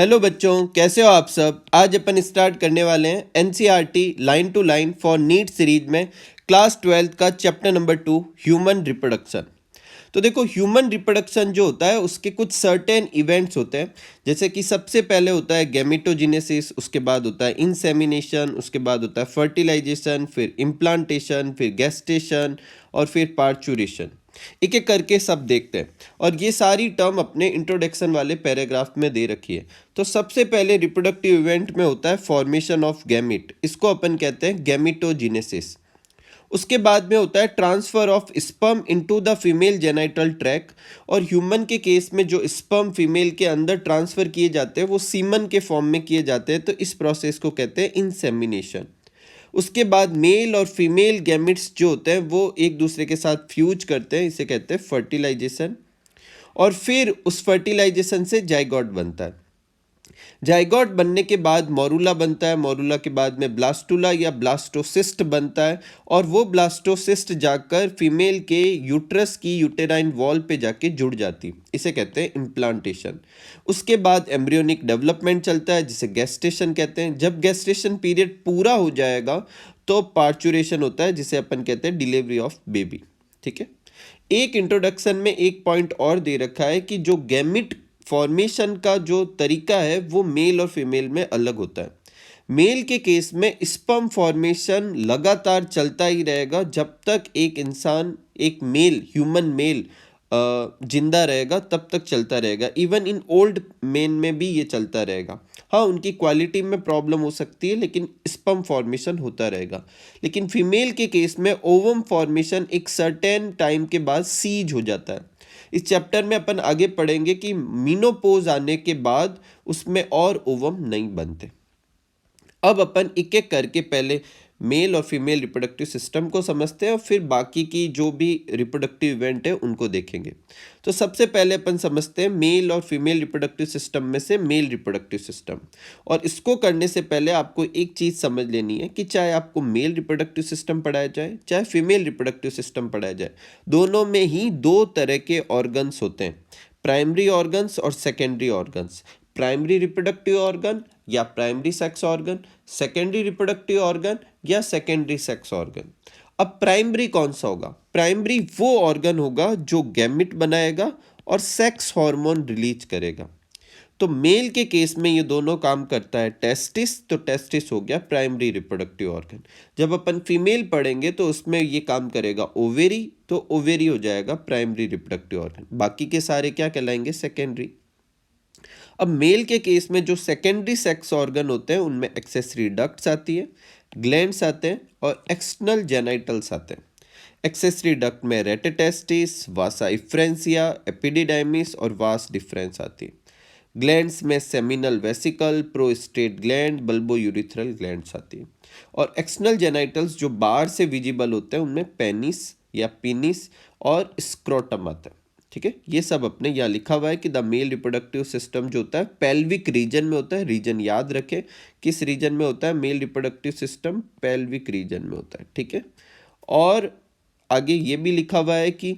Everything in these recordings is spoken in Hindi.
हेलो बच्चों, कैसे हो आप सब। आज अपन स्टार्ट करने वाले हैं NCERT line to line for NEET series में क्लास 12 का चैप्टर नंबर 2 ह्यूमन रिप्रोडक्शन। तो देखो, ह्यूमन रिप्रोडक्शन जो होता है उसके कुछ सर्टेन इवेंट्स होते हैं। जैसे कि सबसे पहले होता है गैमेटोजेनेसिस, उसके बाद होता है इंसेमिनेशन, उसके बाद होता है फर्टिलाइजेशन, फिर इम्प्लांटेशन, फिर गेस्टेशन और फिर पार्चुरेशन। एक एक करके सब देखते हैं और ये सारी टर्म अपने इंट्रोडक्शन वाले पैराग्राफ में दे रखी है। तो सबसे पहले रिप्रोडक्टिव इवेंट में होता है फॉर्मेशन ऑफ गैमिट, इसको अपन कहते हैं गैमिटोजेनेसिस। उसके बाद में होता है transfer of sperm into the female genital tract. और ह्यूमन के केस में जो स्पर्म फीमेल के अंदर ट्रांसफर किए जाते हैं वो सीमन के फॉर्म में किए जाते हैं, तो इस प्रोसेस को कहते हैं इंसेमिनेशन। उसके बाद मेल और फीमेल गैमिट्स जो होते हैं वो एक दूसरे के साथ फ्यूज करते हैं, इसे कहते हैं फर्टिलाइजेशन। और फिर उस फर्टिलाइजेशन से जाइगोट बनता है। जाइगोट बनने के बाद मोरूला बनता है, मोरूला के बाद में ब्लास्टुला या ब्लास्टोसिस्ट बनता है। और वो ब्लास्टोसिस्ट जाकर फीमेल के यूट्रस की यूटेराइन वॉल पे जाके जुड़ जाती, इसे कहते हैं इम्प्लांटेशन। उसके बाद एम्ब्रियोनिक डेवलपमेंट चलता है जिसे गेस्टेशन कहते हैं। जब गेस्टेशन पीरियड पूरा हो जाएगा तो पार्चुरेशन होता है जिसे अपन कहते हैं डिलीवरी ऑफ बेबी। ठीक है, एक इंट्रोडक्शन में एक पॉइंट और दे रखा है कि जो गैमिट फॉर्मेशन का जो तरीका है वो मेल और फीमेल में अलग होता है। मेल के केस में स्पर्म फॉर्मेशन लगातार चलता ही रहेगा जब तक एक इंसान, एक मेल, ह्यूमन मेल जिंदा रहेगा तब तक चलता रहेगा। इवन इन ओल्ड मेन में भी ये चलता रहेगा। हाँ, उनकी क्वालिटी में प्रॉब्लम हो सकती है लेकिन स्पर्म फॉर्मेशन होता रहेगा। लेकिन फीमेल के केस में ओवम फॉर्मेशन एक सर्टेन टाइम के बाद सीज हो जाता है। इस चैप्टर में अपन आगे पढ़ेंगे कि मीनोपोज आने के बाद उसमें और ओवम नहीं बनते। अब अपन एक एक करके पहले मेल और फीमेल रिप्रोडक्टिव सिस्टम को समझते हैं और फिर बाकी की जो भी रिप्रोडक्टिव इवेंट है उनको देखेंगे। तो सबसे पहले अपन समझते हैं मेल और फीमेल रिप्रोडक्टिव सिस्टम में से मेल रिप्रोडक्टिव सिस्टम। और इसको करने से पहले आपको एक चीज़ समझ लेनी है कि चाहे आपको मेल रिप्रोडक्टिव सिस्टम पढ़ाया जाए चाहे फीमेल रिप्रोडक्टिव सिस्टम पढ़ाया जाए, दोनों में ही दो तरह के ऑर्गन्स होते हैं, प्राइमरी ऑर्गन्स और secondary organs. Primary reproductive organ या primary sex organ, secondary reproductive organ या सेकेंडरी सेक्स ऑर्गन। अब प्राइमरी कौन सा होगा? प्राइमरी वो ऑर्गन होगा जो गैमिट बनाएगा और सेक्स हार्मोन रिलीज करेगा। तो मेल के केस में ये दोनों काम करता है। टेस्टिस, तो टेस्टिस हो गया प्राइमरी रिप्रोडक्टिव ऑर्गन। जब अपन फीमेल पढ़ेंगे तो उसमें ये काम करेगा ओवेरी, तो ओवेरी हो जाएगा प्राइमरी रिप्रोडक्टिव ऑर्गन। बाकी के सारे क्या कहलाएंगे? सेकेंडरी। अब मेल के केस में जो सेकेंडरी सेक्स ऑर्गन होते हैं उनमें एक्सेसरी डक्ट्स आती है, ग्लैंड्स आते हैं और एक्सटर्नल जेनाइटल्स आते हैं। एक्सेसरी डक्ट में रेटेटेस्टिस, वासा इफ्रेंसिया, एपिडिडाइमिस और वास डिफरेंस आती है। ग्लैंड्स में seminal vesicle, prostate gland, bulbo urethral glands आती है। और एक्सटर्नल जेनाइटल्स जो बाहर से विजिबल होते हैं उनमें पेनिस या पिनिस और स्क्रोटम आता है। ठीक है, ये सब अपने यहाँ लिखा हुआ है कि द मेल रिप्रोडक्टिव सिस्टम जो होता है पेल्विक रीजन में होता है। रीजन याद रखें, किस रीजन में होता है male reproductive system? Pelvic region में होता है। ठीक है, और आगे ये भी लिखा हुआ है कि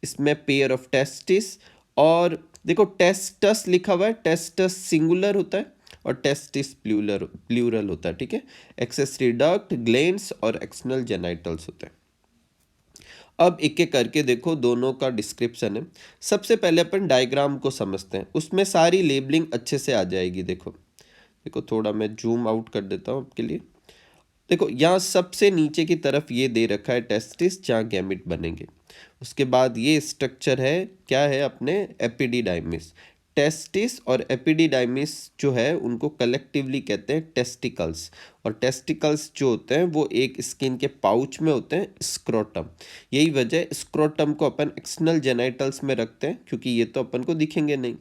इसमें पेयर ऑफ टेस्टिस, और देखो टेस्टस लिखा हुआ है, टेस्टस सिंगुलर होता है और टेस्टिस प्लूरल होता है। ठीक है, एक्सेसरी डक्ट, ग्लैंड्स और एक्सटर्नल जेनाइटल्स होते हैं। अब एक एक करके देखो, दोनों का डिस्क्रिप्शन है। सबसे पहले अपन डायग्राम को समझते हैं, उसमें सारी लेबलिंग अच्छे से आ जाएगी। देखो देखो, थोड़ा मैं जूम आउट कर देता हूँ आपके लिए। देखो यहाँ सबसे नीचे की तरफ ये दे रखा है टेस्टिस, जहाँ गैमिट बनेंगे। उसके बाद ये स्ट्रक्चर है, क्या है अपने? एपिडिडाइमिस। टेस्टिस और एपिडिडाइमिस जो है उनको कलेक्टिवली कहते हैं टेस्टिकल्स। और टेस्टिकल्स जो होते हैं वो एक स्किन के पाउच में होते हैं, स्क्रोटम। यही वजह स्क्रोटम को अपन एक्सटर्नल जेनाइटल्स में रखते हैं क्योंकि ये तो अपन को दिखेंगे नहीं।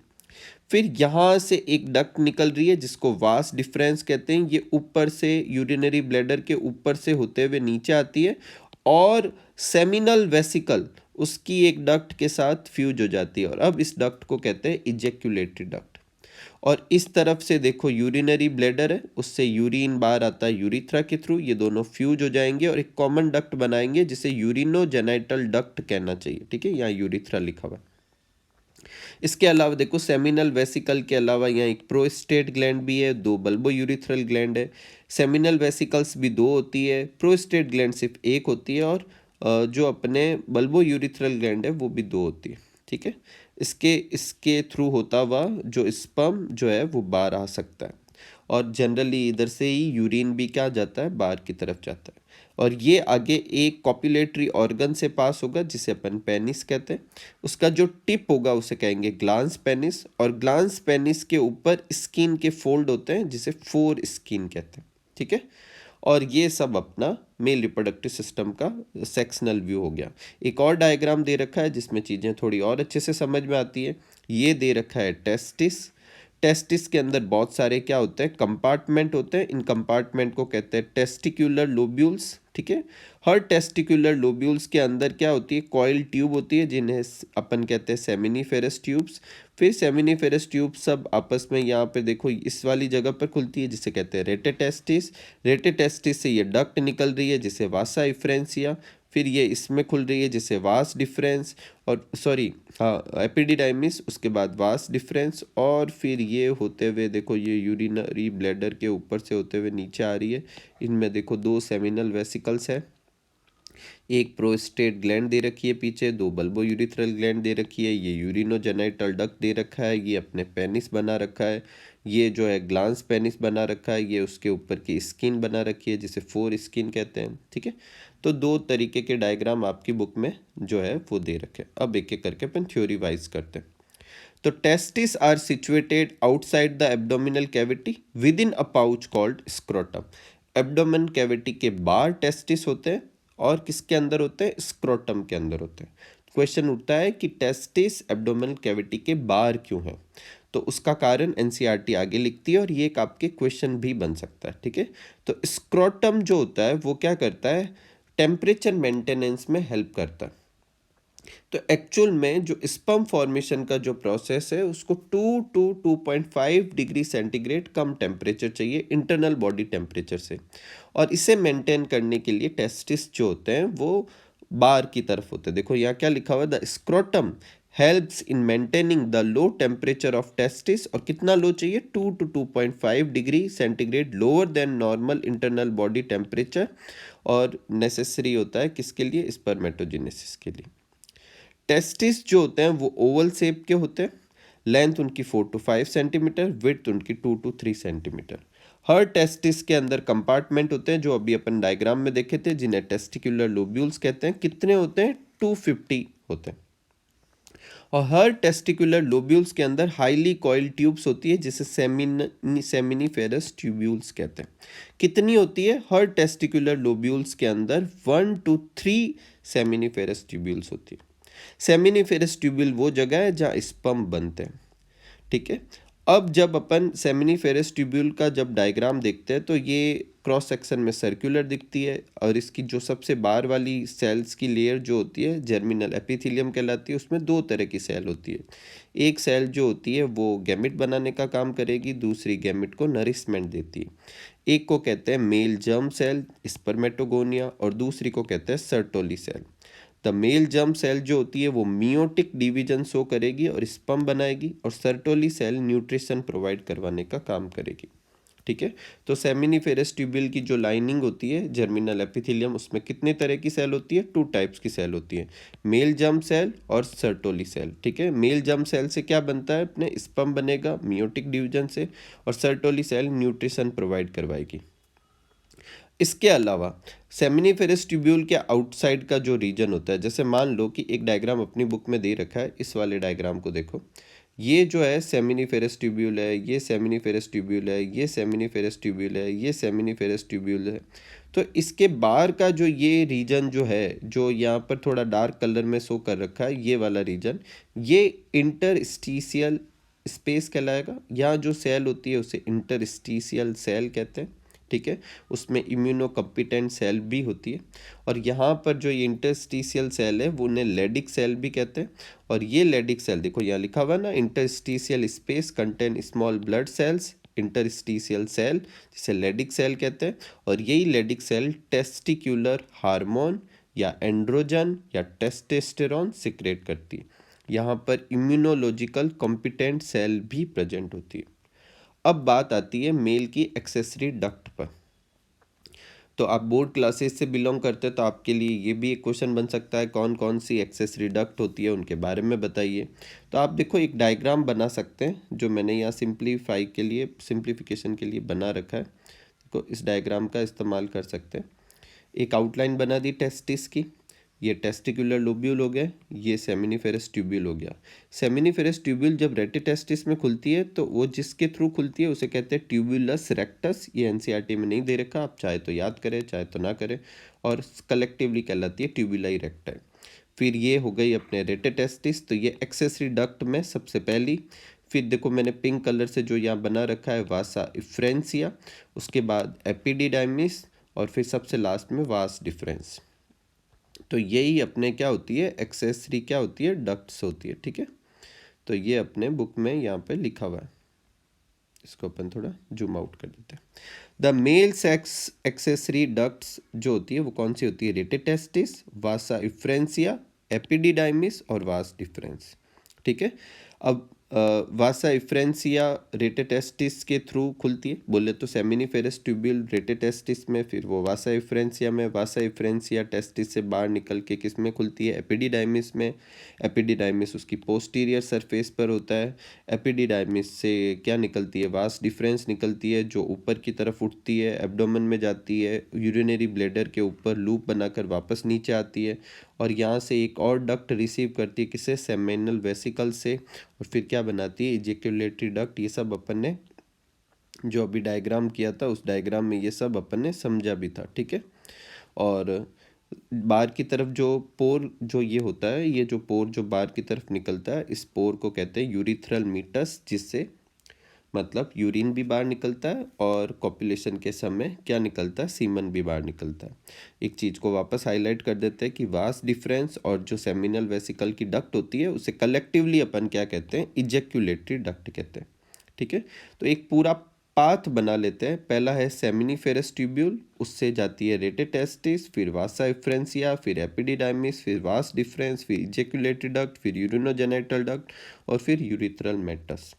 फिर यहाँ से एक डक्ट निकल रही है जिसको वास डिफरेंस कहते हैं। ये ऊपर से यूरिनरी ब्लैडर के ऊपर से होते हुए नीचे आती है और सेमिनल वेसिकल उसकी एक डक्ट के साथ फ्यूज हो जाती है, और अब इस डक्ट को कहते हैं इजेक्यूलेटरी डक्ट। और इस तरफ से देखो यूरिनरी ब्लैडर है, उससे यूरिन बाहर आता है यूरिथ्रा के थ्रू, ये दोनों फ्यूज हो जाएंगे और एक कॉमन डक्ट बनाएंगे जिसे यूरिनोजेनाइटल डक्ट कहना चाहिए। ठीक है, यहाँ यूरिथ्रा लिखा हुआ है। इसके अलावा देखो सेमिनल वेसिकल के अलावा यहाँ एक प्रोस्टेट ग्लैंड भी है, 2 बल्बोयूरिथ्रल ग्लैंड है। सेमिनल वेसिकल्स भी 2 होती है, प्रोस्टेट ग्लैंड सिर्फ 1 होती है, और जो अपने बल्बोयूरिथ्रल ग्लैंड है वो भी 2 होती है। ठीक है, इसके थ्रू होता हुआ जो स्पर्म जो है वो बाहर आ सकता है, और जनरली इधर से ही यूरिन भी क्या जाता है, बाहर की तरफ जाता है, और ये आगे एक कॉपुलेटरी ऑर्गन से पास होगा जिसे अपन पेनिस कहते हैं। उसका जो टिप होगा उसे कहेंगे ग्लांस पेनिस, और ग्लांस पेनिस के ऊपर स्किन के फोल्ड होते हैं जिसे फोर स्किन कहते हैं। ठीक है, और ये सब अपना मेल रिप्रोडक्टिव सिस्टम का सेक्शनल व्यू हो गया। एक और डायग्राम दे रखा है जिसमें चीज़ें थोड़ी और अच्छे से समझ में आती है। ये दे रखा है टेस्टिस। टेस्टिस के अंदर बहुत सारे क्या होते हैं, कंपार्टमेंट होते हैं। इन कंपार्टमेंट को कहते हैं टेस्टिक्यूलर लोब्यूल्स। ठीक है, हर टेस्टिक्यूलर लोब्यूल्स के अंदर क्या होती है, कॉइल ट्यूब होती है जिन्हें अपन कहते हैं सेमिनिफेरस ट्यूब्स। फिर सेमिनिफेरस ट्यूब सब आपस में यहाँ पे देखो इस वाली जगह पर खुलती है जिसे कहते हैं रेटेटेस्टिस। रेटेटेस्टिस से ये डक्ट निकल रही है जिसे वासा इफ्रेंसिया। फिर ये इसमें खुल रही है जिसे वास डिफरेंस, और सॉरी हाँ एपिडिडाइमिस, उसके बाद वास डिफरेंस, और फिर ये होते हुए देखो ये यूरिनरी ब्लैडर के ऊपर से होते हुए नीचे आ रही है। इनमें देखो 2 सेमिनल वेसिकल्स है, एक प्रोस्टेट ग्लैंड दे रखी है पीछे, 2 बल्बोयूरिथ्रल ग्लैंड दे रखी है, ये यूरिनोजेनाइटल डक्ट दे रखा है, ये अपने पेनिस बना रखा है, ये जो है ग्लांस पेनिस बना रखा है, ये उसके ऊपर की स्किन बना रखी है जिसे फोर स्किन कहते हैं। ठीक है, तो 2 तरीके के डायग्राम आपकी बुक में जो है वो दे रखे। अब एक एक करके अपन थ्योरी वाइज करते हैं। तो testis are situated outside the abdominal cavity within a pouch called scrotum. Abdomen cavity के बाहर टेस्टिस होते हैं, और किसके अंदर होते हैं, स्क्रोटम के अंदर होते हैं। क्वेश्चन उठता है कि टेस्टिस एब्डोमिनल कैविटी के बाहर क्यों है, तो उसका कारण एनसीईआरटी आगे लिखती है, और ये एक आपके क्वेश्चन भी बन सकता है। ठीक है, तो स्क्रोटम जो होता है वो क्या करता है, टेम्परेचर मेंटेनेंस में हेल्प करता है। तो एक्चुअल में जो स्पर्म फॉर्मेशन का जो प्रोसेस है उसको 2 to 2.5 degree centigrade come temperature चाहिए इंटरनल बॉडी टेम्परेचर से, और इसे मेंटेन करने के लिए टेस्टिस जो होते हैं वो बाहर की तरफ होते हैं। देखो यहाँ क्या लिखा हुआ है, the scrotum helps in maintaining the low temperature of testis, और कितना लो चाहिए, 2 to 2.5 degree centigrade lower than normal internal body temperature, और नेसेसरी होता है किसके लिए, स्पर्मेटोजेनेसिस के लिए। टेस्टिस जो होते हैं वो ओवल शेप के होते हैं, लेंथ उनकी 4 to 5 सेंटीमीटर, विड्थ उनकी 2 to 3 सेंटीमीटर। हर टेस्टिस के अंदर कंपार्टमेंट होते हैं जो अभी अपन डायग्राम में देखे थे, जिन्हें टेस्टिकुलर लोब्यूल्स कहते हैं। कितने होते हैं, 250 होते हैं, और हर टेस्टिकुलर लोब्यूल्स के अंदर हाईली कॉइल ट्यूब्स होती है जिसे सेमिनिफेरस ट्यूब्यूल्स कहते हैं। कितनी होती है, हर टेस्टिकुलर लोब्यूल्स के अंदर 1 to 3 सेमिनिफेरस ट्यूब्यूल्स होती है। सेमिनिफेरस ट्यूब्यूल वो जगह है जहाँ स्पर्म बनते हैं। ठीक है, अब जब अपन सेमिनिफेरस ट्यूब्यूल का जब डायग्राम देखते हैं तो ये क्रॉस सेक्शन में सर्कुलर दिखती है, और इसकी जो सबसे बाहर वाली सेल्स की लेयर जो होती है जर्मिनल एपिथेलियम कहलाती है। उसमें 2 तरह की सेल होती है, एक सेल जो होती है वो गैमेट बनाने का काम करेगी, दूसरी गैमेट को नरिशमेंट देती है। एक को कहते हैं मेल जर्म सेल स्पर्मेटोगोनिया, और दूसरी को कहते हैं Sertoli cell. The male germ cell जो होती है वो मियोटिक डिवीजन शो करेगी और स्पर्म बनाएगी, और सर्टोली सेल न्यूट्रिशन प्रोवाइड करवाने का काम करेगी। ठीक है, तो सेमिनिफेरस ट्यूब्यूल की जो लाइनिंग होती है जर्मिनल एपिथेलियम, उसमें कितने तरह की सेल होती है, 2 टाइप्स की सेल होती है, मेल जर्म सेल और सर्टोली सेल। ठीक है, मेल जर्म सेल से क्या बनता है, अपने स्पर्म बनेगा मियोटिक डिवीजन से, और सर्टोली सेल न्यूट्रिशन प्रोवाइड करवाएगी। इसके अलावा सेमिनिफेरस ट्यूब्यूल के आउटसाइड का जो रीजन होता है, जैसे मान लो कि एक डायग्राम अपनी बुक में दे रखा है, इस वाले डायग्राम को देखो, ये जो है सेमिनिफेरस ट्यूब्यूल है, ये सेमिनिफेरस ट्यूब्यूल है, ये सेमिनिफेरस ट्यूब्यूल है, ये सेमिनिफेरस ट्यूब्यूल है। तो इसके बाहर का जो ये रीजन जो है, जो यहाँ पर थोड़ा डार्क कलर में शो कर रखा है, ये वाला रीजन, ये इंटरस्टीशियल स्पेस कहलाएगा। यहाँ जो सेल होती है उसे इंटरस्टीशियल सेल कहते हैं। ठीक है, उसमें इम्यूनो कम्पिटेंट सेल भी होती है, और यहाँ पर जो ये इंटरस्टीशियल सेल है वो उन्हें लेडिक सेल भी कहते हैं। और ये लेडिक सेल देखो यहाँ लिखा हुआ ना, interstitial space contain small blood cells, interstitial cell जिसे लेडिक सेल कहते हैं, और यही लेडिक सेल टेस्टिक्यूलर हार्मोन या एंड्रोजन या टेस्टोस्टेरोन सिक्रेट करती है। यहाँ पर इम्यूनोलॉजिकल कॉम्पिटेंट सेल भी प्रेजेंट होती है। अब बात आती है मेल की एक्सेसरी डक्ट पर। तो आप बोर्ड क्लासेस से बिलोंग करते हैं तो आपके लिए ये भी एक क्वेश्चन बन सकता है, कौन कौन सी एक्सेसरी डक्ट होती है उनके बारे में बताइए। तो आप देखो एक डायग्राम बना सकते हैं जो मैंने यहाँ सिंप्लीफिकेशन के लिए बना रखा है। देखो इस डायग्राम का इस्तेमाल कर सकते हैं। एक आउटलाइन बना दी टेस्टिस की, ये टेस्टिकुलर लोब्यूल हो गया, ये सेमिनिफेरस ट्यूब्यूल हो गया। सेमिनिफेरस ट्यूब्यूल जब रेटिटेस्टिस में खुलती है तो वो जिसके थ्रू खुलती है उसे कहते हैं ट्यूबुलस रेक्टस। ये एनसीईआरटी में नहीं दे रखा, आप चाहे तो याद करें चाहे तो ना करें, और कलेक्टिवली कहलाती है ट्यूबुलाई रेक्टाई। फिर ये हो गई अपने रेटिटेस्टिस, तो ये एक्सेसरी डक्ट में सबसे पहली। फिर देखो मैंने पिंक कलर से जो यहाँ बना रखा है वासा इफ्रेंसिया, उसके बाद एपिडिडाइमिस, और फिर सबसे लास्ट में वास डिफरेंस। तो यही अपने क्या होती है, एक्सेसरी क्या होती है, डक्ट्स होती है। ठीक है, तो ये अपने बुक में यहाँ पे लिखा हुआ है, इसको अपन थोड़ा जूम आउट कर देते हैं। The male sex accessory ducts जो होती है वो कौन सी होती है, रेटिटेस्टिस, वासा इफ्रेंसिया, एपिडिडाइमिस और वास डिफरेंस। ठीक है, अब वासा इफ्रेंसिया रेटिटेस्टिस के थ्रू खुलती है, बोले तो सेमिनिफेरस ट्यूब्यूल रेटिटेस्टिस में, फिर वो वासा इफ्रेंसिया में, वासा इफ्रेंसिया टेस्टिस से बाहर निकल के किस में खुलती है, एपिडिडाइमिस में। एपिडिडाइमिस उसकी पोस्टीरियर सरफेस पर होता है। एपिडिडाइमिस से क्या निकलती है, वास डिफरेंस निकलती है जो ऊपर की तरफ उठती है, एब्डोमेन में जाती है, यूरिनरी ब्लैडर के ऊपर लूप बनाकर वापस नीचे आती है, और यहाँ से एक और डक्ट रिसीव करती है किसे, सेमिनल वेसिकल से, और फिर क्या बनाती है, इजेक्यूलेटरी डक्ट। ये सब अपन ने जो अभी डायग्राम किया था उस डायग्राम में ये सब अपन ने समझा भी था। ठीक है, और बाहर की तरफ जो पोर जो ये होता है, ये जो पोर जो बाहर की तरफ निकलता है, इस पोर को कहते हैं यूरिथ्रल मीटस, जिससे मतलब यूरिन भी बाहर निकलता है और कॉपुलेशन के समय क्या निकलता है, सीमन भी बाहर निकलता है। एक चीज़ को वापस हाईलाइट कर देते हैं कि वास डिफरेंस और जो सेमिनल वेसिकल की डक्ट होती है उसे कलेक्टिवली अपन क्या कहते हैं, इजेक्यूलेटरी डक्ट कहते हैं। ठीक है, तो एक पूरा पाथ बना लेते हैं। पहला है सेमिनिफेरस ट्यूब्यूल, उससे जाती है रेटिटेस्टिस, फिर वासा इफ्रेंसिया, फिर एपिडिडाइमिस, फिर वास डिफरेंस, फिर इजेक्यूलेटरी डक्ट, फिर यूरिनोजेनिटल डक्ट, और फिर यूरिथ्रल मेटस।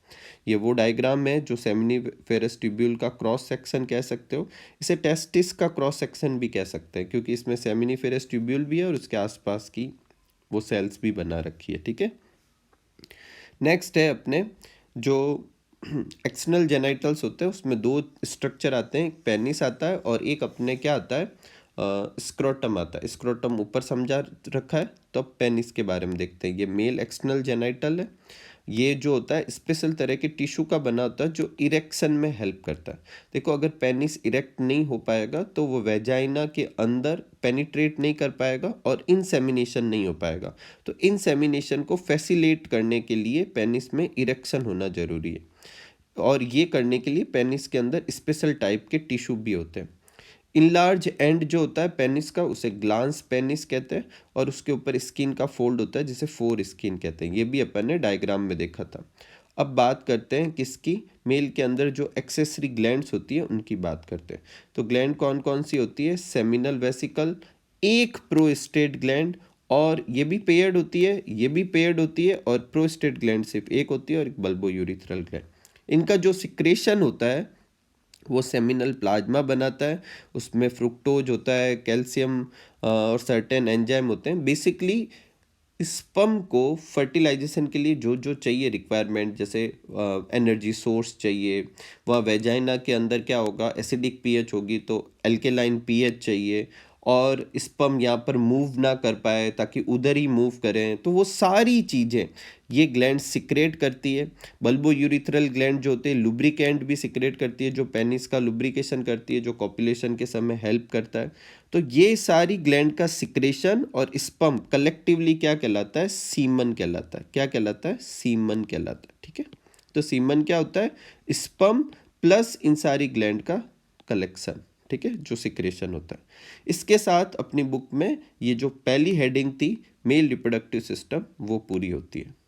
ये वो डायग्राम है जो सेमिनिफेरस ट्यूब्यूल का क्रॉस सेक्शन कह सकते हो। इसे टेस्टिस का क्रॉस सेक्शन भी कह सकते हैं क्योंकि इसमें सेमिनिफेरस ट्यूब्यूल भी है और उसके आसपास की वो सेल्स भी बना रखी है। ठीक है, नेक्स्ट है अपने जो एक्सटर्नल जेनाइटल्स होते हैं, उसमें दो स्ट्रक्चर आते हैं, एक पेनिस आता है और एक अपने क्या आता है, स्क्रोटम आता है। स्क्रोटम ऊपर समझा रखा है, तो अब पेनिस के बारे में देखते हैं। ये मेल एक्सटर्नल जेनाइटल है। ये जो होता है स्पेशल तरह के टिश्यू का बना होता है जो इरेक्शन में हेल्प करता है। देखो अगर पेनिस इरेक्ट नहीं हो पाएगा तो वो वेजाइना के अंदर पेनिट्रेट नहीं कर पाएगा और इंसेमिनेशन नहीं हो पाएगा। तो इंसेमिनेशन को फैसिलिटेट करने के लिए पेनिस में इरेक्शन होना जरूरी है, और ये करने के लिए पेनिस के अंदर स्पेशल टाइप के टिश्यू भी होते हैं। इनलार्ज एंड जो होता है पेनिस का उसे ग्लांस पेनिस कहते हैं, और उसके ऊपर स्किन का फोल्ड होता है जिसे फोर स्किन कहते हैं। ये भी अपन ने डायग्राम में देखा था। अब बात करते हैं किसकी, मेल के अंदर जो एक्सेसरी ग्लैंड्स होती है उनकी बात करते हैं। तो ग्लैंड कौन कौन सी होती है, सेमिनल वेसिकल, एक प्रोस्टेट ग्लैंड, और ये भी पेयर्ड होती है, ये भी पेयर्ड होती है, और प्रोस्टेट ग्लैंड सिर्फ एक होती है, और एक बल्बोयूरिथ्रल ग्लैंड। इनका जो सिक्रेशन होता है वो सेमिनल प्लाज्मा बनाता है, उसमें फ्रुक्टोज होता है, कैल्शियम और सर्टेन एंजाइम होते हैं। बेसिकली स्पर्म को फर्टिलाइजेशन के लिए जो जो चाहिए रिक्वायरमेंट, जैसे एनर्जी सोर्स चाहिए, वह वेजाइना के अंदर क्या होगा, एसिडिक पीएच होगी तो एल्केलाइन पीएच चाहिए, और स्पर्म यहाँ पर मूव ना कर पाए ताकि उधर ही मूव करें, तो वो सारी चीज़ें ये ग्लैंड सिक्रेट करती है। बल्बोयूरिथ्रल ग्लैंड जो होते हैं लुब्रिकेंट भी सिक्रेट करती है, जो पेनिस का लुब्रिकेशन करती है, जो कॉपुलेशन के समय हेल्प करता है। तो ये सारी ग्लैंड का सिक्रेशन और स्पर्म कलेक्टिवली क्या कहलाता है, सीमन कहलाता है। क्या कहलाता है, सीमन कहलाता है। ठीक है, तो सीमन क्या होता है, स्पर्म प्लस इन सारी ग्लैंड का कलेक्शन। ठीक है, जो सिक्रेशन होता है। इसके साथ अपनी बुक में ये जो पहली हेडिंग थी मेल रिप्रोडक्टिव सिस्टम वो पूरी होती है।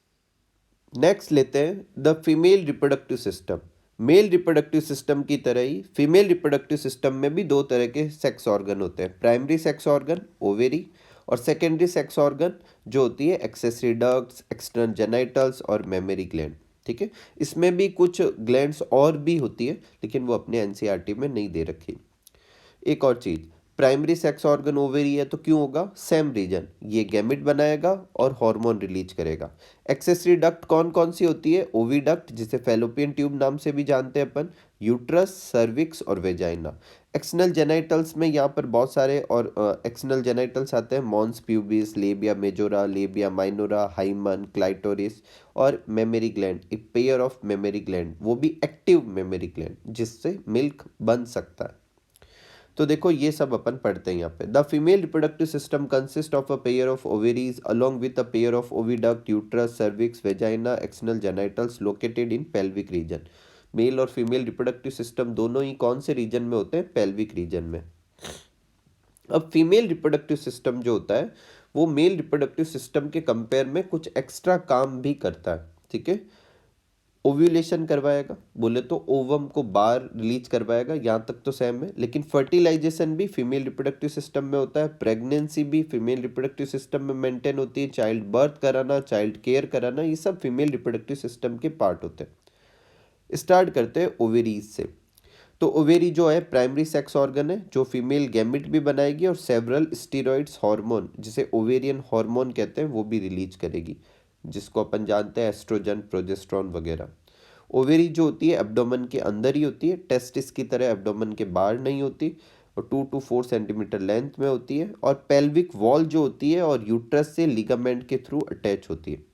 नेक्स्ट लेते हैं the female reproductive system. Male reproductive system की तरह ही फीमेल रिप्रोडक्टिव सिस्टम में भी दो तरह के सेक्स ऑर्गन होते हैं, प्राइमरी सेक्स ऑर्गन ओवेरी, और सेकेंडरी सेक्स ऑर्गन जो होती है एक्सेसरी डक्ट्स, एक्सटर्नल जेनिटल्स और मेमोरी ग्लैंड। ठीक है, इसमें भी कुछ ग्लैंड्स और भी होती है लेकिन वो अपने एनसीईआरटी में नहीं दे रखी। एक और चीज, प्राइमरी सेक्स ऑर्गन ओवेरी है तो क्यों होगा, सेम रीजन, ये गैमेट बनाएगा और हार्मोन रिलीज करेगा। एक्सेसरी डक्ट कौन कौन सी होती है, ओविडक्ट जिसे फैलोपियन ट्यूब नाम से भी जानते हैं अपन, यूट्रस, सर्विक्स और वेजाइना। एक्सटर्नल जेनाइटल्स में यहाँ पर बहुत सारे और एक्सटर्नल जेनाइटल्स आते हैं, mons pubis, labia majora, labia minora, hymen, clitoris और मेमोरी ग्लैंड, एक पेयर ऑफ मेमोरी ग्लैंड, वो भी एक्टिव मेमोरी ग्लैंड जिससे मिल्क बन सकता है। तो देखो ये सब अपन पढ़ते हैं यहाँ पे। The female reproductive system consist of a pair of ovaries along with a pair of oviduct, uterus, cervix, vagina, external genitals located in pelvic region. Male और फीमेल रिप्रोडक्टिव सिस्टम दोनों ही कौन से रीजन में होते हैं, पेल्विक रीजन में। अब फीमेल रिप्रोडक्टिव सिस्टम जो होता है वो मेल रिप्रोडक्टिव सिस्टम के कंपेयर में कुछ एक्स्ट्रा काम भी करता है। ठीक है, ओव्यूलेशन करवाएगा, बोले तो ओवम को बाहर रिलीज करवाएगा, यहाँ तक तो सेम है, लेकिन फर्टिलाइजेशन भी फीमेल रिप्रोडक्टिव सिस्टम में होता है, प्रेगनेंसी भी फीमेल रिप्रोडक्टिव सिस्टम में मेंटेन होती है, चाइल्ड बर्थ कराना, चाइल्ड केयर कराना, ये सब फीमेल रिप्रोडक्टिव सिस्टम के पार्ट होते हैं। स्टार्ट करते हैं ओवेरीज से। तो ओवेरी जो है प्राइमरी सेक्स ऑर्गन है जो फीमेल गैमेट भी बनाएगी और सेवरल स्टीरॉइड्स हार्मोन जिसे ओवेरियन हार्मोन कहते हैं वो भी रिलीज करेगी, जिसको अपन जानते हैं एस्ट्रोजन, प्रोजेस्टेरॉन वगैरह। ओवेरी जो होती है एब्डोमेन के अंदर ही होती है, टेस्टिस की तरह एब्डोमेन के बाहर नहीं होती, और 2 to 4 सेंटीमीटर लेंथ में होती है, और पेल्विक वॉल जो होती है और यूट्रस से लिगामेंट के थ्रू अटैच होती है।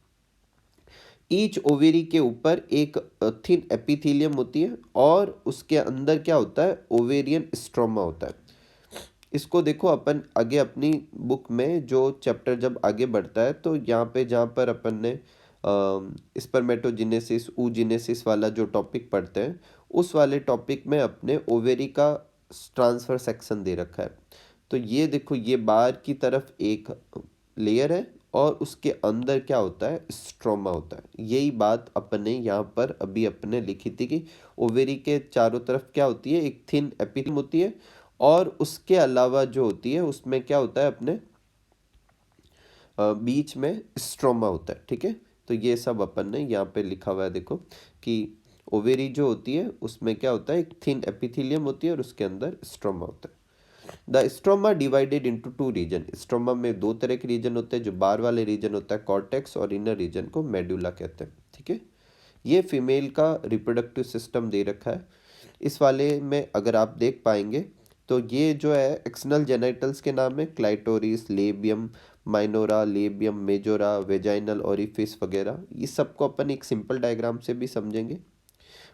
ईच ओवेरी के ऊपर एक थिन एपिथेलियम होती है और उसके अंदर क्या होता है, ओवेरियन स्ट्रोमा होता है। इसको देखो अपन आगे अपनी बुक में जो चैप्टर जब आगे बढ़ता है तो यहाँ पे जहाँ पर अपन ने स्पर्मेटोजेनेसिस, oogenesis वाला जो टॉपिक पढ़ते हैं उस वाले टॉपिक में अपने ओवेरी का ट्रांसफर सेक्शन दे रखा है। तो ये देखो ये बाहर की तरफ एक लेयर है और उसके अंदर क्या होता है, स्ट्रोमा होता है। यही बात अपने यहाँ पर अभी अपने लिखी थी कि ओवेरी के चारों तरफ क्या होती है, एक थिन एपिथेलियम होती है और उसके अलावा जो होती है उसमें क्या होता है अपने बीच में स्ट्रोमा होता है। ठीक है, तो ये सब अपन ने यहाँ पे लिखा हुआ है देखो कि ओवेरी जो होती है उसमें क्या होता है, एक थिन एपिथेलियम होती है और उसके अंदर स्ट्रोमा होता है। The stroma divided into 2 region, stroma में 2 तरह के रीजन होते हैं, जो बाहर वाले रीजन होता है कॉर्टेक्स और इनर रीजन को मेडुला कहते हैं। ठीक है, ये फीमेल का रिप्रोडक्टिव सिस्टम दे रखा है। इस वाले में अगर आप देख पाएंगे तो ये जो है एक्सटर्नल जेनाइटल्स के नाम है, clitoris, labium minora, labium majora, vaginal orifice वगैरह, ये सबको अपन एक सिंपल डायग्राम से भी समझेंगे।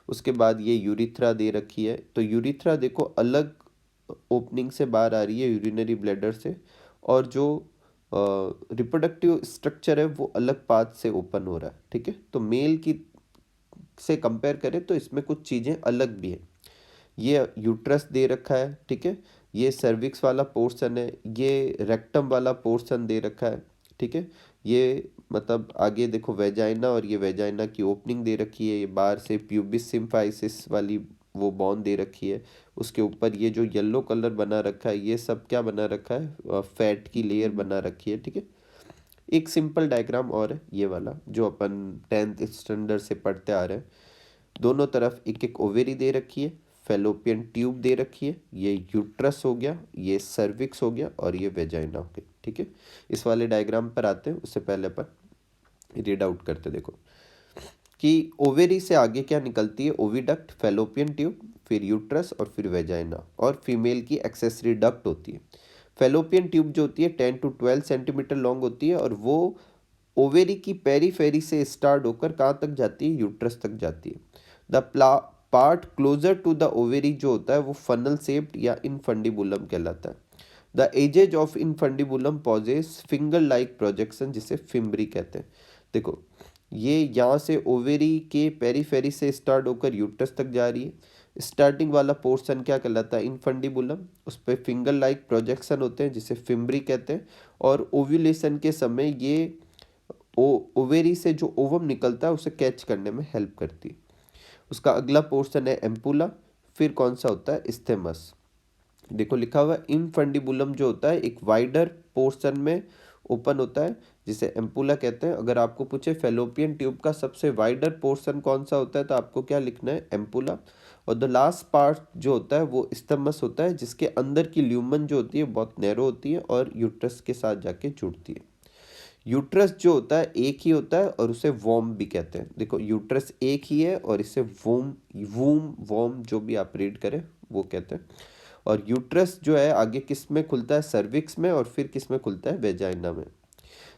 उसके बाद ये यूरिथ्रा दे रखी है, तो यूरिथ्रा देखो अलग ओपनिंग से बाहर आ रही है यूरिनरी ब्लैडर से, और जो रिप्रोडक्टिव स्ट्रक्चर है वो अलग पाथ से ओपन हो रहा है। ठीक है, तो मेल की से कंपेयर करें तो इसमें कुछ चीज़ें अलग भी हैं। ये यूट्रस दे रखा है, ठीक है, ये सर्विक्स वाला पोर्शन है, ये रेक्टम वाला पोर्शन दे रखा है। ठीक है, ये मतलब आगे देखो वेजाइना, और ये वेजाइना की ओपनिंग दे रखी है, ये बाहर से प्यूबिस सिम्फाइसिस वाली वो बॉन दे रखी है। उसके ऊपर ये जो येलो कलर बना रखा है ये सब क्या बना रखा है, फैट की लेयर बना रखी है। ठीक है, एक सिंपल डायग्राम और है ये वाला जो अपन 10th स्टैंडर्ड से पढ़ते आ रहे हैं। दोनों तरफ एक एक ओवेरी दे रखी है, फेलोपियन ट्यूब दे रखी है, ये यूट्रस हो गया, ये सर्विक्स हो गया और ये वेजाइना हो गई। ठीक है, इस वाले डायग्राम पर आते हैं, उससे पहले अपन रीड आउट करते देखो कि ओवेरी से आगे क्या निकलती है, ओविडक्ट, फेलोपियन ट्यूब, फिर यूट्रस और फिर वेजाइना, और फीमेल की एक्सेसरी डक्ट होती है। फेलोपियन ट्यूब जो होती है 10 to 12 सेंटीमीटर लॉन्ग होती है और वो ओवेरी की पेरीफेरी से स्टार्ट होकर कहाँ तक जाती है, यूट्रस तक जाती है। The part closer to the ovary जो होता है वो फनल शेप्ड या इनफंडिबुलम कहलाता है। The edges of infundibulum possess finger like projection जिसे फिम्बरी कहते हैं। देखो ये यहाँ से ओवेरी के पेरीफेरी से स्टार्ट होकर यूट्रस तक जा रही है। स्टार्टिंग वाला पोर्शन क्या कहलाता है, इनफंडिबुलम, उस पर फिंगर लाइक प्रोजेक्शन होते हैं जिसे फिम्बरी कहते हैं, और ओव्यूलेशन के समय ये ओवेरी से जो ओवम निकलता है उसे कैच करने में हेल्प करती है। उसका अगला पोर्शन है एम्पुला, फिर कौन सा होता है, स्थेमस। देखो लिखा हुआ इनफंडिबुलम जो होता है एक वाइडर पोर्शन में ओपन होता है जिसे एम्पुला कहते हैं। अगर आपको पूछे फेलोपियन ट्यूब का सबसे वाइडर पोर्शन कौन सा होता है तो आपको क्या लिखना है, एम्पुला। और द लास्ट पार्ट जो होता है वो इस्थमस होता है, जिसके अंदर की ल्यूमन जो होती है बहुत नैरो होती है और यूट्रस के साथ जाके जुड़ती है। यूट्रस जो होता है एक ही होता है और उसे वॉम भी कहते हैं। देखो यूट्रस एक ही है और इसे वोम वूम वॉम जो भी आप रीड करें वो कहते हैं। और यूट्रस जो है आगे किस में खुलता है, सर्विक्स में, और फिर किस में खुलता है, वेजाइना में।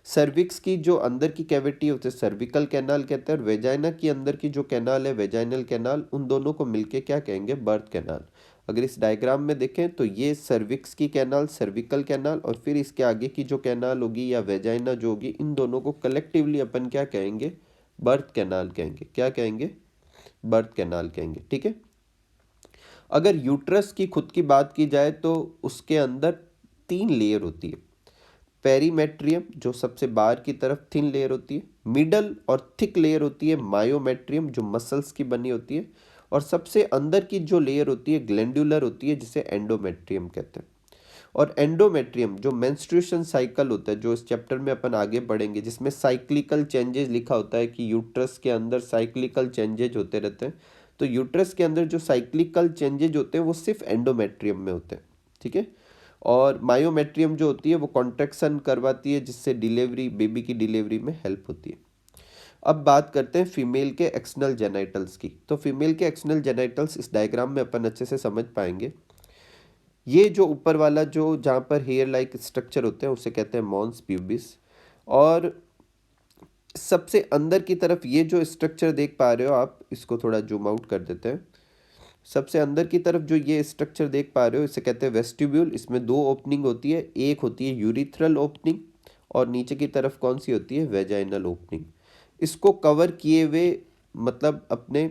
सर्विक्स की जो अंदर की कैविटी होती है सर्विकल कैनाल कहते हैं, और वेजाइना की अंदर की जो कैनाल है वेजाइनल कैनाल, उन दोनों को मिलके क्या कहेंगे, बर्थ कैनाल। अगर इस डायग्राम में देखें तो ये सर्विक्स की कैनाल, सर्विकल कैनाल, और फिर इसके आगे की जो कैनाल होगी या वेजाइना जो होगी, इन दोनों को कलेक्टिवली अपन क्या कहेंगे, बर्थ कैनाल कहेंगे। क्या कहेंगे, बर्थ कैनाल कहेंगे। ठीक है। अगर यूट्रस की खुद की बात की जाए तो उसके अंदर 3 लेयर होती है। पेरीमेट्रियम जो सबसे बाहर की तरफ थिन लेयर होती है, मिडल और थिक लेयर होती है मायोमेट्रियम जो मसल्स की बनी होती है, और सबसे अंदर की जो लेयर होती है ग्लैंडुलर होती है जिसे एंडोमेट्रियम कहते हैं। और एंडोमेट्रियम जो मेंस्ट्रुएशन साइकिल होता है, जो इस चैप्टर में अपन आगे पढ़ेंगे, जिसमें साइक्लिकल चेंजेस लिखा होता है कि यूट्रस के अंदर साइक्लिकल चेंजेज होते रहते हैं। तो यूट्रस के अंदर जो साइक्लिकल चेंजेज होते हैं वो सिर्फ एंडोमेट्रियम में होते हैं। ठीक है। और मायोमेट्रियम जो होती है वो कॉन्ट्रैक्शन करवाती है जिससे डिलीवरी, बेबी की डिलीवरी में हेल्प होती है। अब बात करते हैं फीमेल के एक्सटर्नल जेनाइटल्स की। तो फीमेल के एक्सटर्नल जेनाइटल्स इस डायग्राम में अपन अच्छे से समझ पाएंगे। ये जो ऊपर वाला जो जहाँ पर हेयर लाइक स्ट्रक्चर होते हैं उसे कहते हैं मॉन्स प्यूबिस। और सबसे अंदर की तरफ ये जो स्ट्रक्चर देख पा रहे हो आप, इसको थोड़ा जूम आउट कर देते हैं। सबसे अंदर की तरफ जो ये स्ट्रक्चर देख पा रहे हो इसे कहते हैं वेस्टिब्यूल। इसमें 2 ओपनिंग होती है, एक होती है यूरिथ्रल ओपनिंग और नीचे की तरफ कौन सी होती है, वेजाइनल ओपनिंग। इसको कवर किए हुए मतलब अपने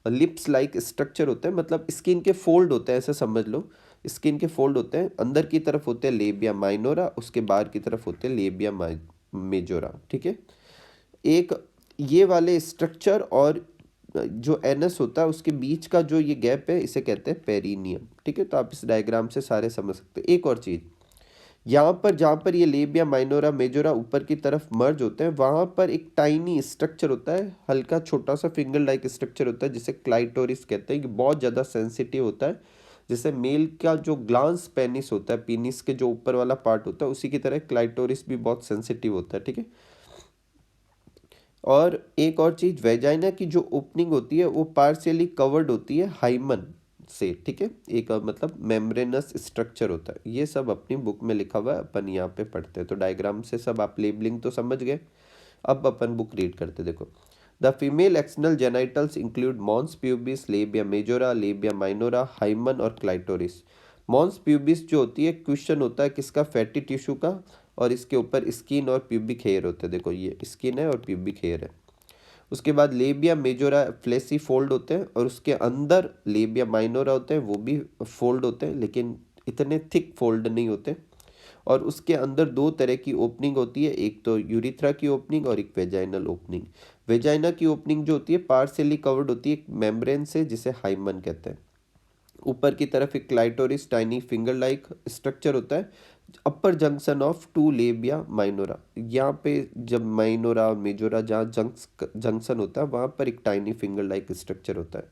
लिप्स लाइक स्ट्रक्चर होते हैं, मतलब स्किन के फोल्ड होते हैं, ऐसा समझ लो। स्किन के फोल्ड होते हैं, अंदर की तरफ होते हैं लेबिया माइनोरा, उसके बाहर की तरफ होते हैं लेबिया मेजोरा। ठीक है। एक ये वाले स्ट्रक्चर और जो एनस होता है उसके बीच का जो ये गैप है इसे कहते हैं पेरिनियम। ठीक है। तो आप इस डायग्राम से सारे समझ सकते हैं। एक और चीज़, यहाँ पर जहाँ पर ये लेबिया माइनोरा मेजोरा ऊपर की तरफ मर्ज होते हैं वहाँ पर एक टाइनी स्ट्रक्चर होता है, हल्का छोटा सा फिंगर लाइक स्ट्रक्चर होता है जिसे क्लाइटोरिस कहते हैं। कि बहुत ज़्यादा सेंसिटिव होता है, जैसे मेल का जो ग्लांस पेनिस होता है, पीनिस के जो ऊपर वाला पार्ट होता है, उसी की तरह क्लाइटोरिस भी बहुत सेंसिटिव होता है। ठीक है। और एक और चीज़, वेजाइना की जो ओपनिंग होती है वो पार्शियली कवर्ड होती है हाइमन से। ठीक है। एक मतलब मेम्ब्रेनस स्ट्रक्चर होता है। ये सब अपनी बुक में लिखा हुआ है, अपन यहाँ पे पढ़ते हैं। तो डायग्राम से सब आप लेबलिंग तो समझ गए। अब अपन बुक रीड करते, देखो। The female external genitals include mons pubis, labia majora, labia minora, hymen और क्लाइटोरिस। मॉन्स प्यूबिस जो होती है क्वेश्चन होता है किसका, फैटी टिश्यू का, और इसके ऊपर स्किन और प्यूबिक हेयर होते हैं। देखो ये स्किन है और प्यूबिक हेयर है। उसके बाद लेबिया मेजोरा फ्लेसी फोल्ड होते हैं, और उसके अंदर लेबिया माइनोरा होते हैं, वो भी फोल्ड होते हैं लेकिन इतने थिक फोल्ड नहीं होते। और उसके अंदर 2 तरह की ओपनिंग होती है, एक तो यूरिथ्रा की ओपनिंग और एक वेजाइनल ओपनिंग। वेजाइना की ओपनिंग जो होती है पार्शियली कवर्ड होती है मेम्ब्रेन से जिसे हाइमन कहते हैं। ऊपर की तरफ एक clitoris tiny finger like structure होता है, अपर जंक्शन ऑफ 2 लेबिया माइनोरा। यहाँ पे जब माइनोरा और मेजोरा जहाँ जंक्शन होता है वहाँ पर एक टाइनी फिंगर लाइक स्ट्रक्चर होता है।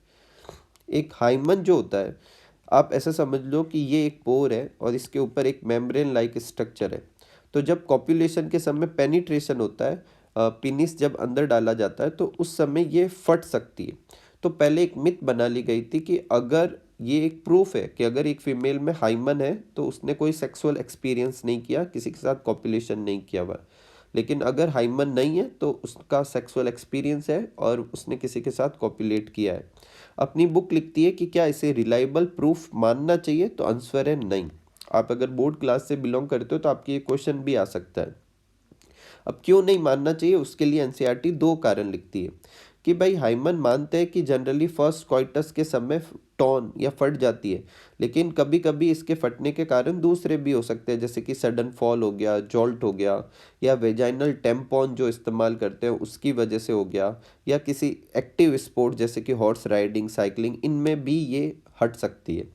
एक हाइमन जो होता है, आप ऐसा समझ लो कि ये एक पोर है और इसके ऊपर एक मेम्ब्रेन लाइक स्ट्रक्चर है। तो जब कॉपुलेशन के समय पेनिट्रेशन होता है, पेनिस जब अंदर डाला जाता है तो उस समय ये फट सकती है। तो पहले एक मिथ बना ली गई थी कि अगर ये एक प्रूफ है कि अगर एक फीमेल में हाइमन है तो उसने कोई सेक्सुअल एक्सपीरियंस नहीं किया, किसी के साथ कॉपुलेशन नहीं किया हुआ। लेकिन अगर हाइमन नहीं है तो उसका सेक्सुअल एक्सपीरियंस है और उसने किसी के साथ कॉपुलेट किया है। अपनी बुक लिखती है कि क्या इसे रिलायबल प्रूफ मानना चाहिए, तो आंसर है नहीं। आप अगर बोर्ड क्लास से बिलोंग करते हो तो आपकी ये क्वेश्चन भी आ सकता है। अब क्यों नहीं मानना चाहिए, उसके लिए एनसीईआरटी 2 कारण लिखती है कि भाई हाइमन मानते हैं कि जनरली फर्स्ट क्वाइटस के समय टॉन या फट जाती है, लेकिन कभी कभी इसके फटने के कारण दूसरे भी हो सकते हैं, जैसे कि सडन फॉल हो गया, जॉल्ट हो गया, या वेजाइनल टेम्पॉन जो इस्तेमाल करते हैं उसकी वजह से हो गया, या किसी एक्टिव स्पोर्ट जैसे कि हॉर्स राइडिंग, साइकिलिंग, इनमें भी ये हट सकती है।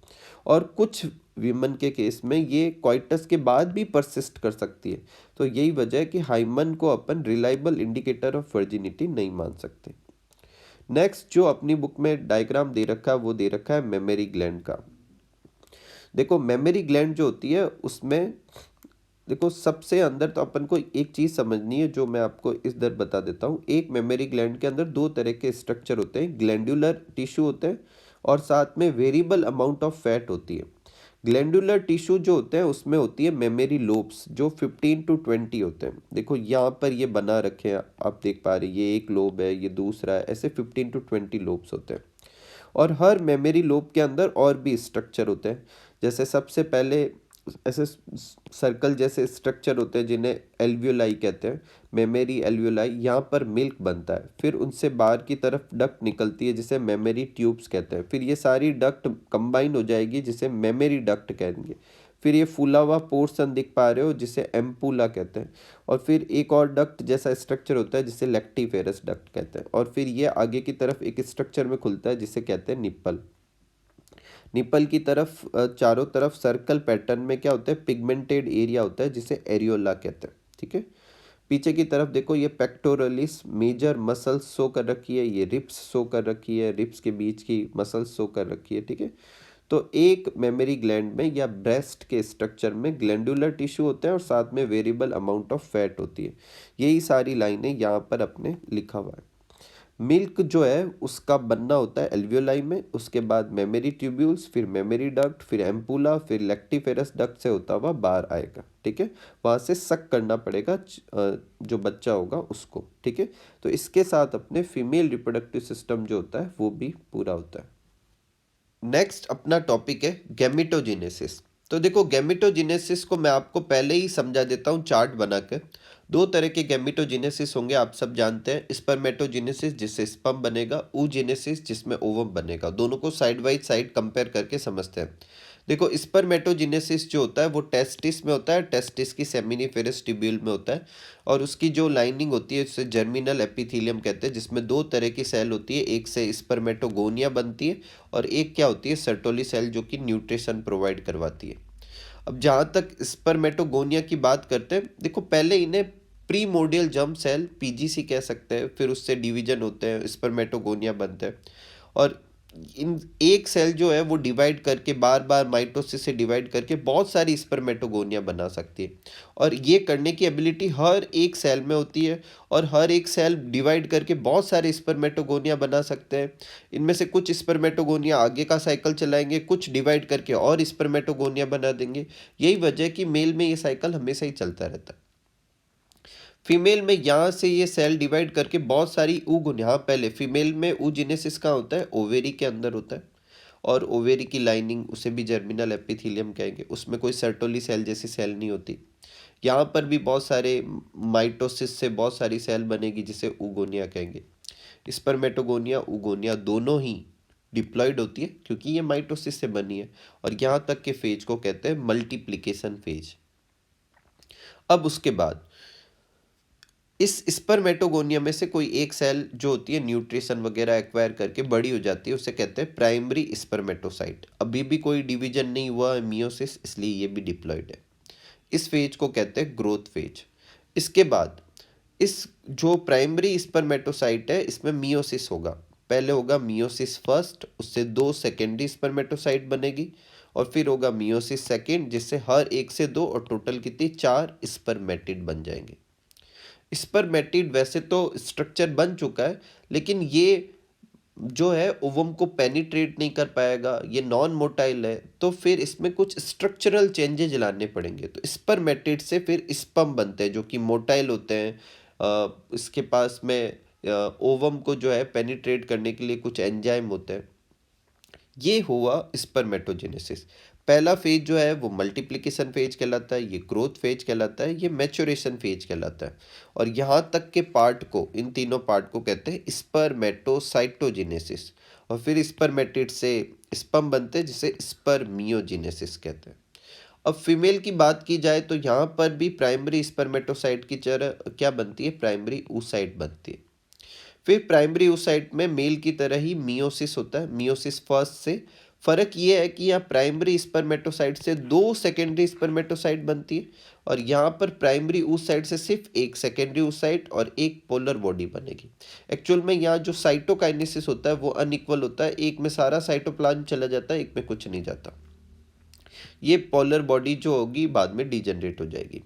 और कुछ वीमन के केस में ये क्वाइटस के बाद भी परसिस्ट कर सकती है। तो यही वजह है कि हाइमन को अपन रिलायबल इंडिकेटर ऑफ वर्जिनिटी नहीं मान सकते। नेक्स्ट जो अपनी बुक में डायग्राम दे रखा है वो दे रखा है मेमोरी ग्लैंड का। देखो मेमोरी ग्लैंड जो होती है उसमें देखो सबसे अंदर तो अपन को एक चीज़ समझनी है जो मैं आपको इस दर बता देता हूँ। एक मेमोरी ग्लैंड के अंदर दो तरह के स्ट्रक्चर होते हैं, ग्लैंडुलर टिश्यू होते हैं और साथ में वेरिएबल अमाउंट ऑफ फैट होती है। ग्लैंडुलर टिश्यू जो होते हैं उसमें होती है मेमोरी लोब्स जो 15 to 20 होते हैं। देखो यहाँ पर ये बना रखे हैं, आप देख पा रहे हैं, ये एक लोब है, ये दूसरा है, ऐसे 15 to 20 लोब्स होते हैं। और हर मेमोरी लोब के अंदर और भी स्ट्रक्चर होते हैं। जैसे सबसे पहले ऐसे सर्कल जैसे स्ट्रक्चर होते हैं जिन्हें एल्वियोलाई कहते हैं, मेमोरी एल्वियोलाई। यहाँ पर मिल्क बनता है, फिर उनसे बाहर की तरफ डक्ट निकलती है जिसे मेमोरी ट्यूब्स कहते हैं। फिर ये सारी डक्ट कंबाइन हो जाएगी जिसे मेमोरी डक्ट कहेंगे। फिर ये फूला हुआ पोर्शन दिख पा रहे हो जिसे एम्पूला कहते हैं। और फिर एक और डक्ट जैसा स्ट्रक्चर होता है जिसे लैक्टिफेरस डक्ट कहते हैं। और फिर ये आगे की तरफ एक स्ट्रक्चर में खुलता है जिसे कहते हैं निप्पल। निप्पल की तरफ चारों तरफ सर्कल पैटर्न में क्या होता है, पिगमेंटेड एरिया होता है जिसे एरियोला कहते हैं। ठीक है, पीछे की तरफ देखो ये पेक्टोरलिस मेजर मसल्स शो कर रखी है, ये रिप्स शो कर रखी है, रिप्स के बीच की मसल्स शो कर रखी है। ठीक है, तो एक मेमोरी ग्लैंड में या ब्रेस्ट के स्ट्रक्चर में ग्लैंडुलर टिश्यू होता है और साथ में वेरिएबल अमाउंट ऑफ फैट होती है। यही सारी लाइनें यहाँ पर अपने लिखा हुआ है। मिल्क जो है उसका बनना होता है एल्वियोलाई में, उसके बाद मेमोरी ट्यूब्यूल्स, फिर मेमोरी डक्ट, फिर एम्पूला, फिर लैक्टिफेरस डक्ट से होता हुआ बाहर आएगा। ठीक है, वहाँ से सक करना पड़ेगा जो बच्चा होगा उसको। ठीक है, तो इसके साथ अपने फीमेल रिप्रोडक्टिव सिस्टम जो होता है वो भी पूरा होता है। नेक्स्ट अपना टॉपिक है गैमेटोजेनेसिस। तो देखो गैमेटोजेनेसिस को मैं आपको पहले ही समझा देता हूँ चार्ट बनाकर। दो तरह के गैमेटोजेनेसिस होंगे, आप सब जानते हैं। स्पर्मेटोजेनेसिस जिससे स्पर्म बनेगा, oogenesis जिसमें ओवम बनेगा। दोनों को साइड बाई साइड कंपेयर करके समझते हैं। देखो स्पर्मेटोजेनेसिस जो होता है वो टेस्टिस में होता है, टेस्टिस की सेमिनिफेरस ट्यूब्यूल में होता है। और उसकी जो लाइनिंग होती है उसे जर्मिनल एपिथेलियम कहते हैं, जिसमें दो तरह की सेल होती है, एक से स्पर्मेटोगोनिया बनती है और एक क्या होती है, सर्टोली सेल, जो कि न्यूट्रिशन प्रोवाइड करवाती है। अब जहाँ तक स्पर्मेटोगोनिया की बात करते हैं, देखो पहले इन्हें प्रीमोर्डियल जर्म सेल पीजीसी कह सकते हैं, फिर उससे डिवीजन होते हैं, स्पर्मेटोगोनिया बनते हैं। और इन एक सेल जो है वो डिवाइड करके बार बार माइटोसिस से डिवाइड करके बहुत सारी स्पर्मेटोगोनिया बना सकती है। और ये करने की एबिलिटी हर एक सेल में होती है। और हर एक सेल डिवाइड करके बहुत सारे स्पर्मेटोगोनिया बना सकते हैं। इनमें से कुछ स्पर्मेटोगोनिया आगे का साइकिल चलाएंगे, कुछ डिवाइड करके और स्पर्मेटोगोनिया बना देंगे। यही वजह है कि मेल में ये साइकिल हमेशा ही चलता रहता है। फीमेल में यहाँ से ये सेल डिवाइड करके बहुत सारी ऊगुन, यहाँ पहले फीमेल में oogenesis कहाँ होता है, ओवेरी के अंदर होता है। और ओवेरी की लाइनिंग उसे भी जर्मिनल एपिथेलियम कहेंगे, उसमें कोई सर्टोली सेल जैसी सेल नहीं होती। यहाँ पर भी बहुत सारे माइटोसिस से बहुत सारी सेल बनेगी जिसे ऊगोनिया कहेंगे। स्पर्मेटोगोनिया ऊगोनिया दोनों ही डिप्लॉयड होती है क्योंकि ये माइटोसिस से बनी है। और यहाँ तक के फेज को कहते हैं मल्टीप्लिकेशन फेज। अब उसके बाद इस स्पर्मेटोगोनिया में से कोई एक सेल जो होती है न्यूट्रिशन वगैरह एक्वायर करके बड़ी हो जाती है, उसे कहते हैं प्राइमरी स्पर्मेटोसाइट। अभी भी कोई डिवीजन नहीं हुआ मियोसिस, इसलिए ये भी डिप्लॉयड है। इस फेज को कहते हैं ग्रोथ फेज। इसके बाद इस जो प्राइमरी स्पर्मेटोसाइट है इसमें मियोसिस होगा। पहले होगा मियोसिस फर्स्ट, उससे दो सेकेंडरी स्पर्मेटोसाइट बनेगी। और फिर होगा मियोसिस सेकेंड, जिससे हर एक से दो और टोटल कितनी, चार स्पर्मेटिड बन जाएंगे। स्पर्मेटिड वैसे तो स्ट्रक्चर बन चुका है, लेकिन ये जो है ओवम को पेनिट्रेट नहीं कर पाएगा, ये नॉन मोटाइल है, तो फिर इसमें कुछ स्ट्रक्चरल चेंजेज लाने पड़ेंगे। तो स्पर्मेटिड से फिर स्पर्म बनते हैं जो कि मोटाइल होते हैं। इसके पास में ओवम को जो है पेनिट्रेट करने के लिए कुछ एंजाइम होते हैं। ये हुआ स्पर्मेटोजेनेसिस। पहला फेज जो है वो मल्टीप्लिकेशन फेज कहलाता है, ये ग्रोथ फेज कहलाता है, ये मैच्योरेशन फेज कहलाता है। और यहाँ तक के पार्ट को, इन तीनों पार्ट को कहते हैं स्पर्मेटोसाइटोजेनेसिस। और फिर स्पर्मेटिड से स्पर्म बनते हैं जिसे स्पर्मियोजेनेसिस कहते हैं। अब फीमेल की बात की जाए तो यहाँ पर भी प्राइमरी स्पर्मेटोसाइट की तरह क्या बनती है, प्राइमरी oocyte बनती है। फिर प्राइमरी oocyte में मेल की तरह ही मियोसिस होता है। मियोसिस फर्स्ट से फ़र्क ये है कि यहाँ प्राइमरी स्पर्मेटोसाइट से 2 सेकेंडरी स्पर्मेटोसाइट बनती है और यहाँ पर प्राइमरी उस साइड से सिर्फ एक सेकेंडरी उस साइड और एक पोलर बॉडी बनेगी। एक्चुअल में यहाँ जो साइटोकाइनेसिस होता है वो अनइक्वल होता है, एक में सारा साइटोप्लाज्म चला जाता है, एक में कुछ नहीं जाता। ये पोलर बॉडी जो होगी बाद में डिजेनरेट हो जाएगी।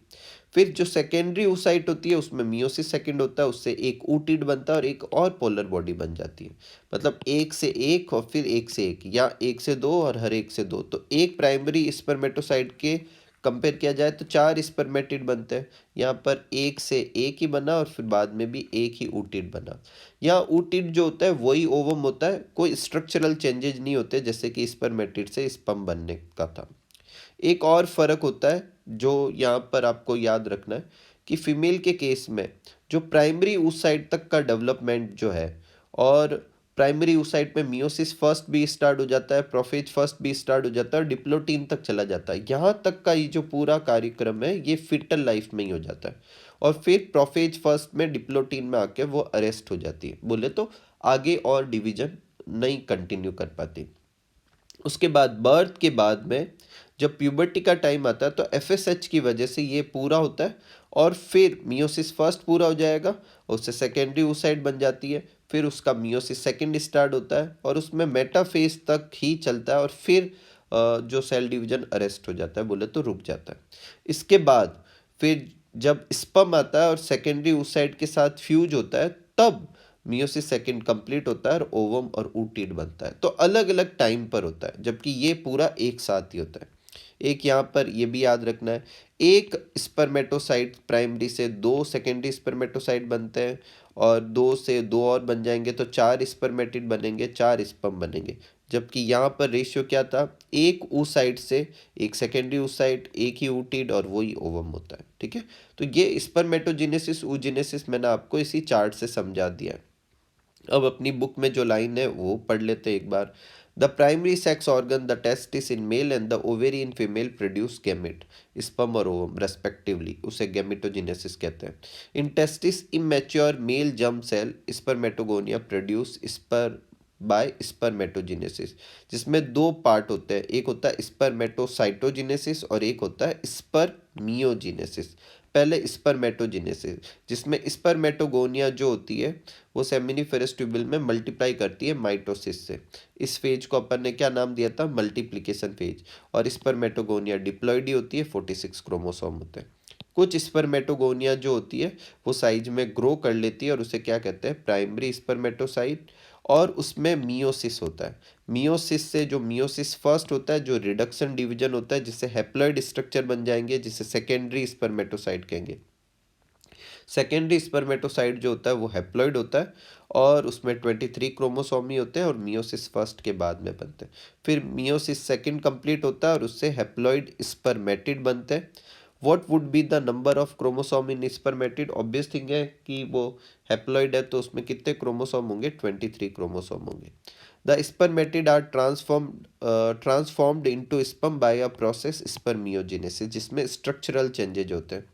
फिर जो सेकेंडरी oocyte होती है उसमें मियोसिस सेकेंड होता है, उससे एक oocyte बनता है और एक और पोलर बॉडी बन जाती है। मतलब एक से एक और फिर एक से एक, या एक से दो और हर एक से दो। तो एक प्राइमरी स्पर्मेटोसाइट के कंपेयर किया जाए तो 4 स्पर्मेटिड बनते हैं, यहाँ पर एक से एक ही बना और फिर बाद में भी एक ही oocyte बना। यहाँ oocyte जो होता है वही ओवम होता है, कोई स्ट्रक्चरल चेंजेज नहीं होते जैसे कि स्पर्मेटिड से स्पर्म बनने का था। एक और फ़र्क होता है जो यहाँ पर आपको याद रखना है कि फीमेल के केस में जो प्राइमरी उस साइड तक का डेवलपमेंट जो है, और प्राइमरी उस साइड में मियोसिस फर्स्ट भी स्टार्ट हो जाता है, प्रोफेज फर्स्ट भी स्टार्ट हो जाता है और डिप्लोटीन तक चला जाता है। यहाँ तक का ये जो पूरा कार्यक्रम है ये फिटल लाइफ में ही हो जाता है और फिर प्रोफेज फर्स्ट में डिप्लोटीन में आके वो अरेस्ट हो जाती है, बोले तो आगे और डिवीजन नहीं कंटिन्यू कर पाती। उसके बाद बर्थ के बाद में जब प्यूबर्टी का टाइम आता है तो एफएसएच की वजह से ये पूरा होता है और फिर मियोसिस फर्स्ट पूरा हो जाएगा, उससे सेकेंडरी oocyte बन जाती है, फिर उसका मियोसिस सेकेंड स्टार्ट होता है और उसमें मेटाफेज तक ही चलता है और फिर जो सेल डिवीजन अरेस्ट हो जाता है, बोले तो रुक जाता है। इसके बाद फिर जब स्पर्म आता है और सेकेंडरी oocyte के साथ फ्यूज होता है तब मियोसिस सेकंड कंप्लीट होता है और ओवम और oocyte बनता है। तो अलग अलग टाइम पर होता है जबकि ये पूरा एक साथ ही होता है। एक यहाँ पर ये भी याद रखना है, एक स्पर्मेटोसाइट प्राइमरी से 2 सेकेंडरी स्पर्मेटोसाइट बनते हैं और 2 से 2 और बन जाएंगे तो 4 स्पर्मेटिड बनेंगे, 4 स्पर्म बनेंगे। जबकि यहाँ पर रेशियो क्या था, एक oocyte से एक सेकेंडरी oocyte, एक ही oocyte और वही ओवम होता है। ठीक है, तो ये स्पर्मेटोजेनेसिस oogenesis मैंने आपको इसी चार्ट से समझा दिया है। अब अपनी बुक में जो लाइन है वो पढ़ लेते हैं एक बार। The primary sex organ the testis in male and the ovary in female produce gamete, sperm और ओवम रेस्पेक्टिवली, उसे गैमेटोजेनेसिस कहते हैं। In testis immature male germ cell spermatogonia produce sperm by spermatogenesis, जिसमें दो पार्ट होते हैं, एक होता है स्पर्मेटोसाइटोजेनेसिस और एक होता है स्पर्मियोजेनेसिस। पहले स्पर्मेटोजेनेसिस, जिसमें स्पर्मेटोगोनिया जो होती है वो सेमिनिफेरस ट्यूबुल में मल्टीप्लाई करती है माइटोसिस से। इस फेज को अपन ने क्या नाम दिया था, मल्टीप्लिकेशन फेज। और स्पर्मेटोगोनिया डिप्लॉइडी होती है, 46 क्रोमोसोम होते हैं। कुछ स्पर्मेटोगोनिया जो होती है वो साइज में ग्रो कर लेती है और उसे क्या कहते हैं, प्राइमरी स्पर्मेटोसाइट, और उसमें मियोसिस होता है। मियोसिस से जो मियोसिस फर्स्ट होता है, जो रिडक्शन डिवीजन होता है, जिससे हैप्लॉइड स्ट्रक्चर बन जाएंगे, जिसे सेकेंडरी स्पर्मेटोसाइट कहेंगे। सेकेंडरी स्पर्मेटोसाइट जो होता है वो हैप्लॉइड होता है और उसमें 23 क्रोमोसोम ही होते हैं और मियोसिस फर्स्ट के बाद में बनते हैं। फिर मियोसिस सेकंड कंप्लीट होता है और उससे हैप्लॉइड स्पर्मेटिड बनते हैं। What would be the number of chromosome in spermatid, obvious thing है कि वो हैप्लॉइड है तो उसमें कितने क्रोमोसोम होंगे, 23 क्रोमोसोम होंगे। The spermatid are transformed into sperm by a process spermiogenesis, जिसमें स्ट्रक्चरल चेंजेज होते हैं।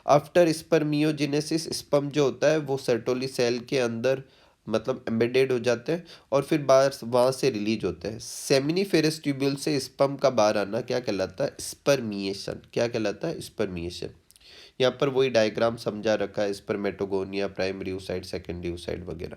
आफ्टर स्पर्मियोजेनेसिस स्पर्म जो होता है वो सर्टोली सेल के अंदर मतलब एम्बेडेड हो जाते हैं और फिर बाहर वहाँ से रिलीज होते हैं। सेमिनिफेरस ट्यूब्यूल से स्पर्म का बाहर आना क्या कहलाता है, स्पर्मिएशन। क्या कहलाता है, स्पर्मिएशन। यहाँ पर वही डायग्राम समझा रखा है, spermatogonia, primary oocyte, secondary oocyte वगैरह।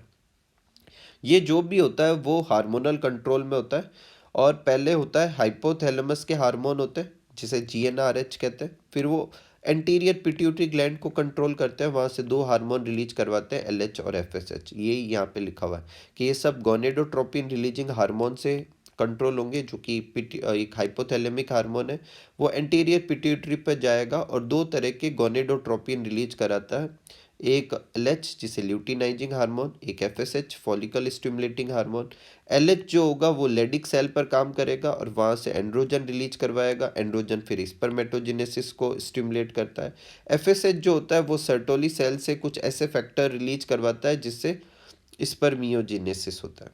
ये जो भी होता है वो हार्मोनल कंट्रोल में होता है और पहले होता है हाइपोथैलेमस के हार्मोन होते हैं जिसे जीएनआरएच कहते हैं। फिर वो एंटीरियर पिट्यूटरी ग्लैंड को कंट्रोल करते हैं, वहाँ से दो हार्मोन रिलीज करवाते हैं, एलएच और एफएसएच। यही यहाँ पे लिखा हुआ है कि ये सब गोनेडोट्रोपिन रिलीजिंग हार्मोन से कंट्रोल होंगे, जो कि एक हाइपोथैलेमिक हार्मोन है, वो एंटीरियर पिट्यूटरी पर जाएगा और दो तरह के गोनेडोट्रोपिन रिलीज कराता है। एक एलएच जिसे ल्यूटिनाइजिंग हार्मोन, एक FSH follicle stimulating hormone. LH जो होगा वो लेडिक सेल पर काम करेगा और वहाँ से एंड्रोजन रिलीज करवाएगा, एंड्रोजन फिर स्पर्मेटोजेनेसिस को स्टिमुलेट करता है। एफएसएच जो होता है वो सर्टोली सेल से कुछ ऐसे फैक्टर रिलीज करवाता है जिससे स्पर्मियोजेनेसिस होता है।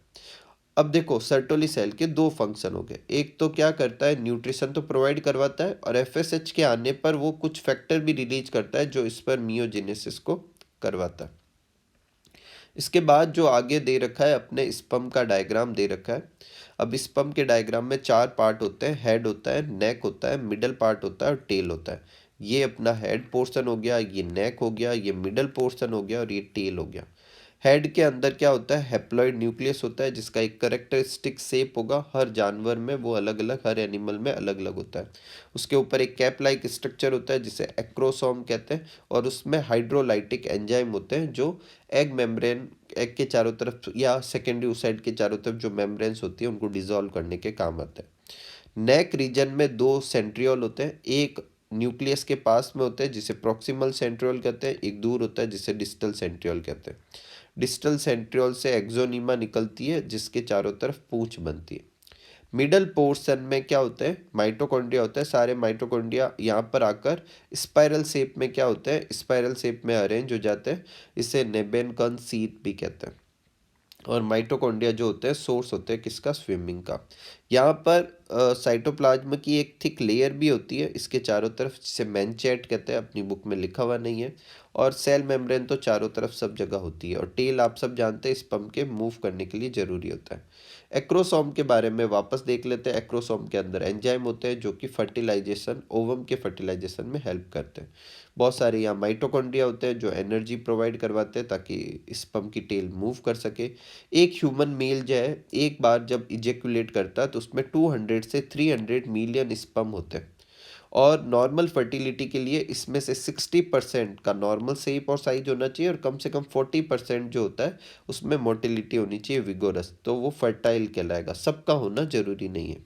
अब देखो सर्टोली सेल के दो फंक्शन हो गए, एक तो क्या करता है, न्यूट्रिशन तो प्रोवाइड करवाता है, और एफएसएच के आने पर वो कुछ फैक्टर भी रिलीज करता है जो स्पर्मियोजेनेसिस को करवाता है। इसके बाद जो आगे दे रखा है अपने स्पर्म का डायग्राम दे रखा है। अब स्पर्म के डायग्राम में 4 पार्ट होते हैं, हेड होता है, नेक होता है, मिडल पार्ट होता है और टेल होता है। ये अपना हेड पोर्शन हो गया, ये नेक हो गया, ये मिडल पोर्शन हो गया और ये टेल हो गया। हेड के अंदर क्या होता है, हेप्लॉइड न्यूक्लियस होता है जिसका एक करेक्टरिस्टिक शेप होगा, हर जानवर में वो अलग अलग, हर एनिमल में अलग अलग होता है। उसके ऊपर एक कैप लाइक स्ट्रक्चर होता है जिसे एक्रोसोम कहते हैं और उसमें हाइड्रोलाइटिक एंजाइम होते हैं जो एग मेम्ब्रेन, एग के चारों तरफ या सेकेंडरी ओसाइट के चारों तरफ जो मेम्ब्रेन्स होती है उनको डिसॉल्व करने के काम आते हैं। नेक रीजन में 2 सेंट्रियोल होते हैं, एक न्यूक्लियस के पास में होते हैं जिसे प्रॉक्सिमल सेंट्रियोल कहते हैं, एक दूर होता है जिसे डिस्टल सेंट्रियोल कहते हैं। डिस्टल सेंट्रियोल से एक्सोनीमा निकलती है जिसके चारों तरफ पूंछ बनती है। मिडल पोर्शन में क्या होता है, माइटोकॉन्ड्रिया होता है। सारे माइटोकॉन्ड्रिया यहाँ पर आकर स्पाइरल शेप में क्या होते हैं, स्पाइरल शेप में अरेंज हो जाते हैं। इसे नेबेनकन सीट भी कहते हैं। और माइटोकॉन्ड्रिया जो होते हैं सोर्स होते हैं किसका, स्विमिंग का। यहाँ पर साइटोप्लाज्म की एक थिक लेयर भी होती है इसके चारों तरफ जिसे मैनचेट कहते हैं, अपनी बुक में लिखा हुआ नहीं है। और सेल मेम्ब्रेन तो चारों तरफ सब जगह होती है। और टेल आप सब जानते हैं स्पर्म के मूव करने के लिए ज़रूरी होता है। एक्रोसोम के बारे में वापस देख लेते हैं। एक्रोसोम के अंदर एंजाइम होते हैं जो कि फर्टिलाइजेशन, ओवम के फर्टिलाइजेशन में हेल्प करते हैं। बहुत सारे यहाँ माइटोकॉन्ड्रिया होते हैं जो एनर्जी प्रोवाइड करवाते हैं ताकि स्पर्म की टेल मूव कर सके। एक ह्यूमन मेल जो है एक बार जब इजेकुलेट करता है तो उसमें 200 से 300 मिलियन स्पर्म होते हैं। और नॉर्मल फर्टिलिटी के लिए इसमें से 60% का नॉर्मल शेप और साइज होना चाहिए और कम से कम 40% जो होता है उसमें मोटिलिटी होनी चाहिए विगोरस, तो वो फर्टाइल कहलाएगा। सबका होना जरूरी नहीं है।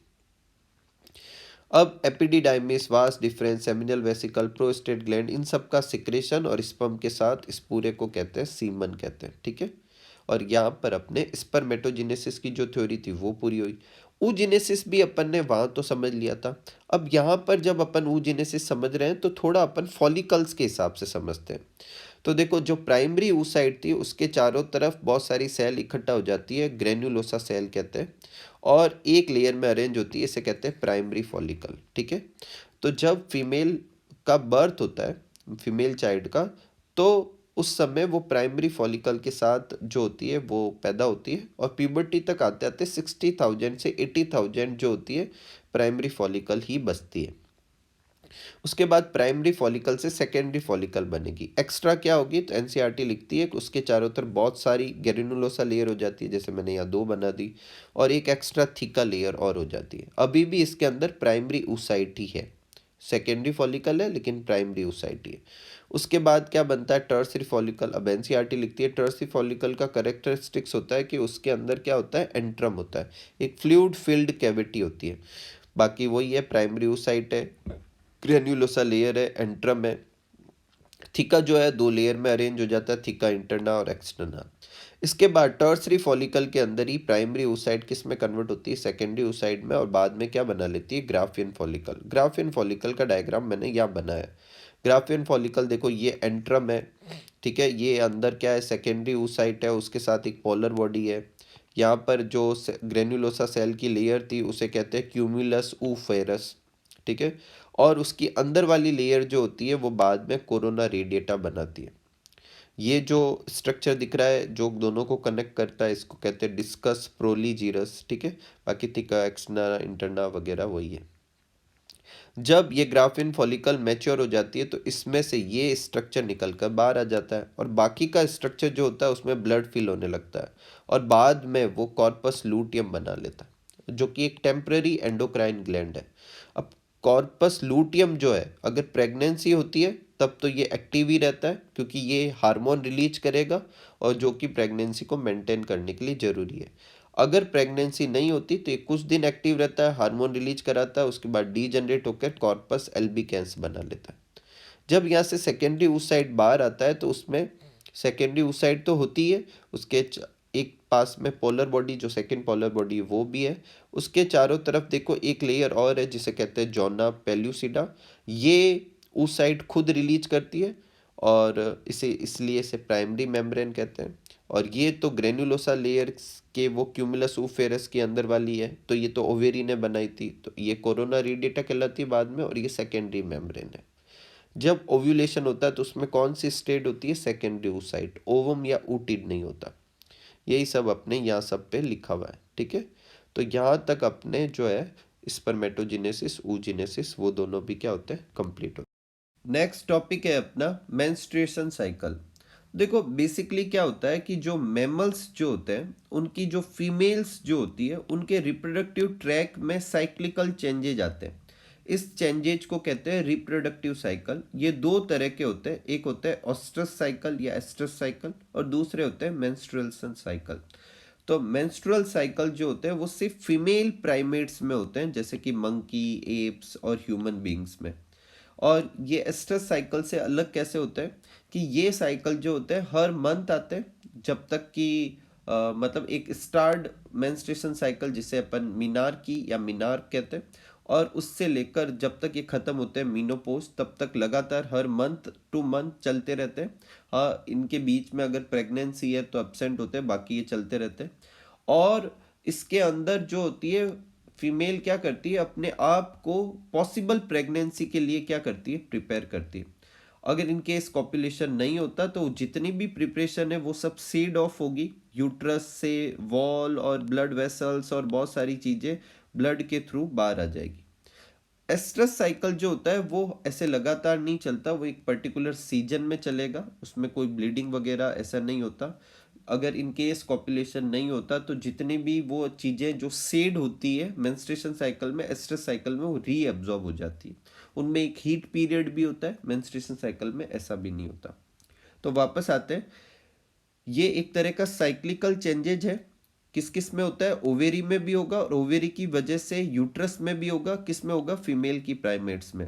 अब epididymis, vas deferens, seminal vesicle, prostate gland, इन सब का सिक्रेशन और स्पर्म के साथ इस पूरे को कहते हैं सीमन कहते हैं, ठीक है। और यहाँ पर अपने स्पर्मेटोजेनेसिस की जो थ्योरी थी वो पूरी हुई। oogenesis भी अपन ने वहाँ तो समझ लिया था। अब यहाँ पर जब अपन oogenesis समझ रहे हैं तो थोड़ा अपन फॉलिकल्स के हिसाब से समझते हैं। तो देखो जो प्राइमरी oocyte थी उसके चारों तरफ बहुत सारी सेल इकट्ठा हो जाती है, ग्रेन्युलोसा सेल कहते हैं, और एक लेयर में अरेंज होती है, इसे कहते हैं प्राइमरी फॉलिकल, ठीक है। तो जब फीमेल का बर्थ होता है, फीमेल चाइल्ड का, तो उस समय वो प्राइमरी फॉलिकल के साथ जो होती है वो पैदा होती है और प्यूबर्टी तक आते आते 60,000 से 80,000 जो होती है प्राइमरी फॉलिकल ही बचती है। उसके बाद प्राइमरी फॉलिकल से सेकेंडरी फॉलिकल बनेगी। एक्स्ट्रा क्या होगी, तो एनसीईआरटी लिखती है कि उसके चारों तरफ बहुत सारी ग्रेनुलोसा लेयर हो जाती है, जैसे मैंने यहाँ 2 बना दी, और एक एक्स्ट्रा थिका लेयर और हो जाती है। अभी भी इसके अंदर प्राइमरी oocyte ही है, सेकेंडरी फॉलिकल है लेकिन प्राइमरी oocyte ही है। उसके बाद क्या बनता है, टर्सरी फॉलिकल। अब एनसीईआरटी लिखती है टर्सरी फॉलिकल का करेक्टरिस्टिक्स होता है कि उसके अंदर क्या होता है, एंट्रम होता है, एक फ्लूइड फिल्ड कैविटी होती है। बाकी वही है, प्राइमरी oocyte है, ग्रेन्युलोसा लेयर है, एंट्रम है। थिका जो है 2 लेयर में अरेंज हो जाता है, थिका इंटरना और एक्सटर्ना। इसके बाद टर्सरी फॉलिकल के अंदर ही प्राइमरी oocyte किस में कन्वर्ट होती है, सेकेंडरी oocyte में, और बाद में क्या बना लेती है, ग्राफियन फॉलिकल। ग्राफियन फॉलिकल का डायग्राम मैंने यहाँ बनाया। ग्राफियन फॉलिकल देखो ये एंट्रम है, ठीक है, ये अंदर क्या है, सेकेंडरी oocyte है, उसके साथ एक पोलर बॉडी है। यहाँ पर जो ग्रेन्युलोसा सेल की लेयर थी उसे कहते हैं क्यूमुलस ooferus, ठीक है। और उसकी अंदर वाली लेयर जो होती है वो बाद में कोरोना रेडिएटा बनाती है। ये जो स्ट्रक्चर दिख रहा है जो दोनों को कनेक्ट करता है इसको कहते हैं डिस्कस प्रोलीजीरस, ठीक है। बाकी थिका एक्सटर्ना इंटरना वगैरह वही है। जब ये ग्राफिन फॉलिकल मैच्योर हो जाती है तो इसमें से ये स्ट्रक्चर निकल कर बाहर आ जाता है और बाकी का स्ट्रक्चर जो होता है उसमें ब्लड फिल होने लगता है और बाद में वो कॉर्पस लूटियम बना लेता है जो कि एक टेम्पररी एंडोक्राइन ग्लैंड है। अब कॉर्पस लूटियम जो है अगर प्रेगनेंसी होती है तब तो ये एक्टिव ही रहता है क्योंकि ये हार्मोन रिलीज करेगा और जो कि प्रेगनेंसी को मेंटेन करने के लिए ज़रूरी है। अगर प्रेगनेंसी नहीं होती तो ये कुछ दिन एक्टिव रहता है, हार्मोन रिलीज कराता है, उसके बाद डीजनरेट होकर कॉर्पस एल्बिकेंस बना लेता है। जब यहाँ से सेकेंडरी oocyte बाहर आता है तो उसमें सेकेंडरी oocyte तो होती है, उसके एक पास में पोलर बॉडी जो सेकेंड पोलर बॉडी वो भी है। उसके चारों तरफ देखो एक लेयर और है जिसे कहते हैं जोना पेल्यूसिडा। ये oocyte खुद रिलीज करती है और इसे इसलिए इसे प्राइमरी मेम्ब्रेन कहते हैं। और ये तो ग्रेनुलोसा लेयर के वो क्यूमुलस ooferus के अंदर वाली है, तो ये तो ओवेरी ने बनाई थी, तो ये कोरोना रेडिएटा कहलाती है बाद में, और ये सेकेंडरी मेम्ब्रेन है। जब ओव्यूलेशन होता है तो उसमें कौन सी स्टेट होती है, सेकेंडरी oocyte, ओवम या ऊटिड नहीं होता। यही सब अपने यहाँ सब पे लिखा हुआ है, ठीक है। तो यहाँ तक अपने जो है स्पर्मेटोजेनेसिस oogenesis वो दोनों भी क्या होते हैं, कंप्लीट होते हैं। नेक्स्ट टॉपिक है अपना मेंस्ट्रुएशन साइकिल। देखो बेसिकली क्या होता है कि जो मैमल्स जो होते हैं उनकी जो फीमेल्स जो होती है उनके रिप्रोडक्टिव ट्रैक में साइक्लिकल चेंजेज आते हैं। इस चेंजेज को कहते हैं रिप्रोडक्टिव साइकिल। ये दो तरह के होते हैं, एक होता है ऑस्ट्रस साइकिल या एस्ट्रस साइकिल और दूसरे होते हैं मेंस्ट्रुएशन साइकिल। तो मेंस्ट्रुअल साइकिल जो होते हैं वो सिर्फ फीमेल प्राइमेट्स में होते हैं, जैसे कि मंकी, एप्स और ह्यूमन बींग्स में। और ये एस्ट्रस साइकिल से अलग कैसे होता है कि ये साइकिल जो होते हैं हर मंथ आते हैं, जब तक कि मतलब एक स्टार्ड मेंस्ट्रुएशन साइकिल जिसे अपन मीनार की या मीनार कहते हैं, और उससे लेकर जब तक ये ख़त्म होते हैं मीनोपोज, तब तक लगातार हर मंथ टू मंथ चलते रहते हैं। हाँ, इनके बीच में अगर प्रेगनेंसी है तो एब्सेंट होते हैं, बाकी ये चलते रहते हैं। और इसके अंदर जो होती है फीमेल क्या करती है, अपने आप को पॉसिबल प्रेगनेंसी के लिए क्या करती है, प्रिपेयर करती है। अगर इन केस कॉपुलेशन नहीं होता तो जितनी भी प्रिपरेशन है वो सब सीड ऑफ होगी यूट्रस से, वॉल और ब्लड वेसल्स और बहुत सारी चीज़ें ब्लड के थ्रू बाहर आ जाएगी। एस्ट्रस साइकिल जो होता है वो ऐसे लगातार नहीं चलता, वो एक पर्टिकुलर सीजन में चलेगा, उसमें कोई ब्लीडिंग वगैरह ऐसा नहीं होता। अगर इन केस कॉपुलेशन नहीं होता तो जितनी भी वो चीज़ें जो सेड होती है मेंस्ट्रुएशन साइकिल में, एस्ट्रस साइकिल में वो रीअब्जॉर्ब हो जाती है। उनमें एक हीट पीरियड भी होता है, मेंस्ट्रुएशन साइकिल में ऐसा भी नहीं होता। तो वापस आते हैं, ये एक तरह का साइक्लिकल चेंजेज है। किस किस में होता है, ओवेरी में भी होगा और ओवेरी की वजह से यूट्रस में भी होगा, किस में होगा, फीमेल की प्राइमेट्स में।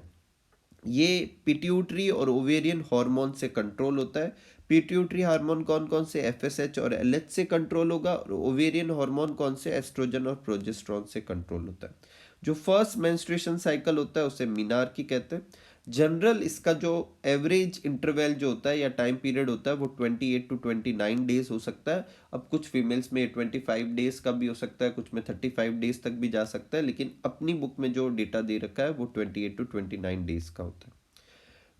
ये पिट्यूटरी और ओवेरियन हार्मोन से कंट्रोल होता है। पिट्यूटरी हार्मोन कौन कौन से, एफएसएच और एलएच से कंट्रोल होगा, और ओवेरियन हार्मोन कौन से, एस्ट्रोजन और प्रोजेस्टेरोन से कंट्रोल होता है। जो फर्स्ट मेंस्ट्रुएशन साइकिल होता है उसे मीनार्की कहते हैं। जनरल इसका जो एवरेज इंटरवल जो होता है या टाइम पीरियड होता है वो 28 to 29 डेज हो सकता है। अब कुछ फीमेल्स में 25 डेज का भी हो सकता है, कुछ में 35 डेज तक भी जा सकता है, लेकिन अपनी बुक में जो डेटा दे रखा है वो 28 to 29 डेज का होता है।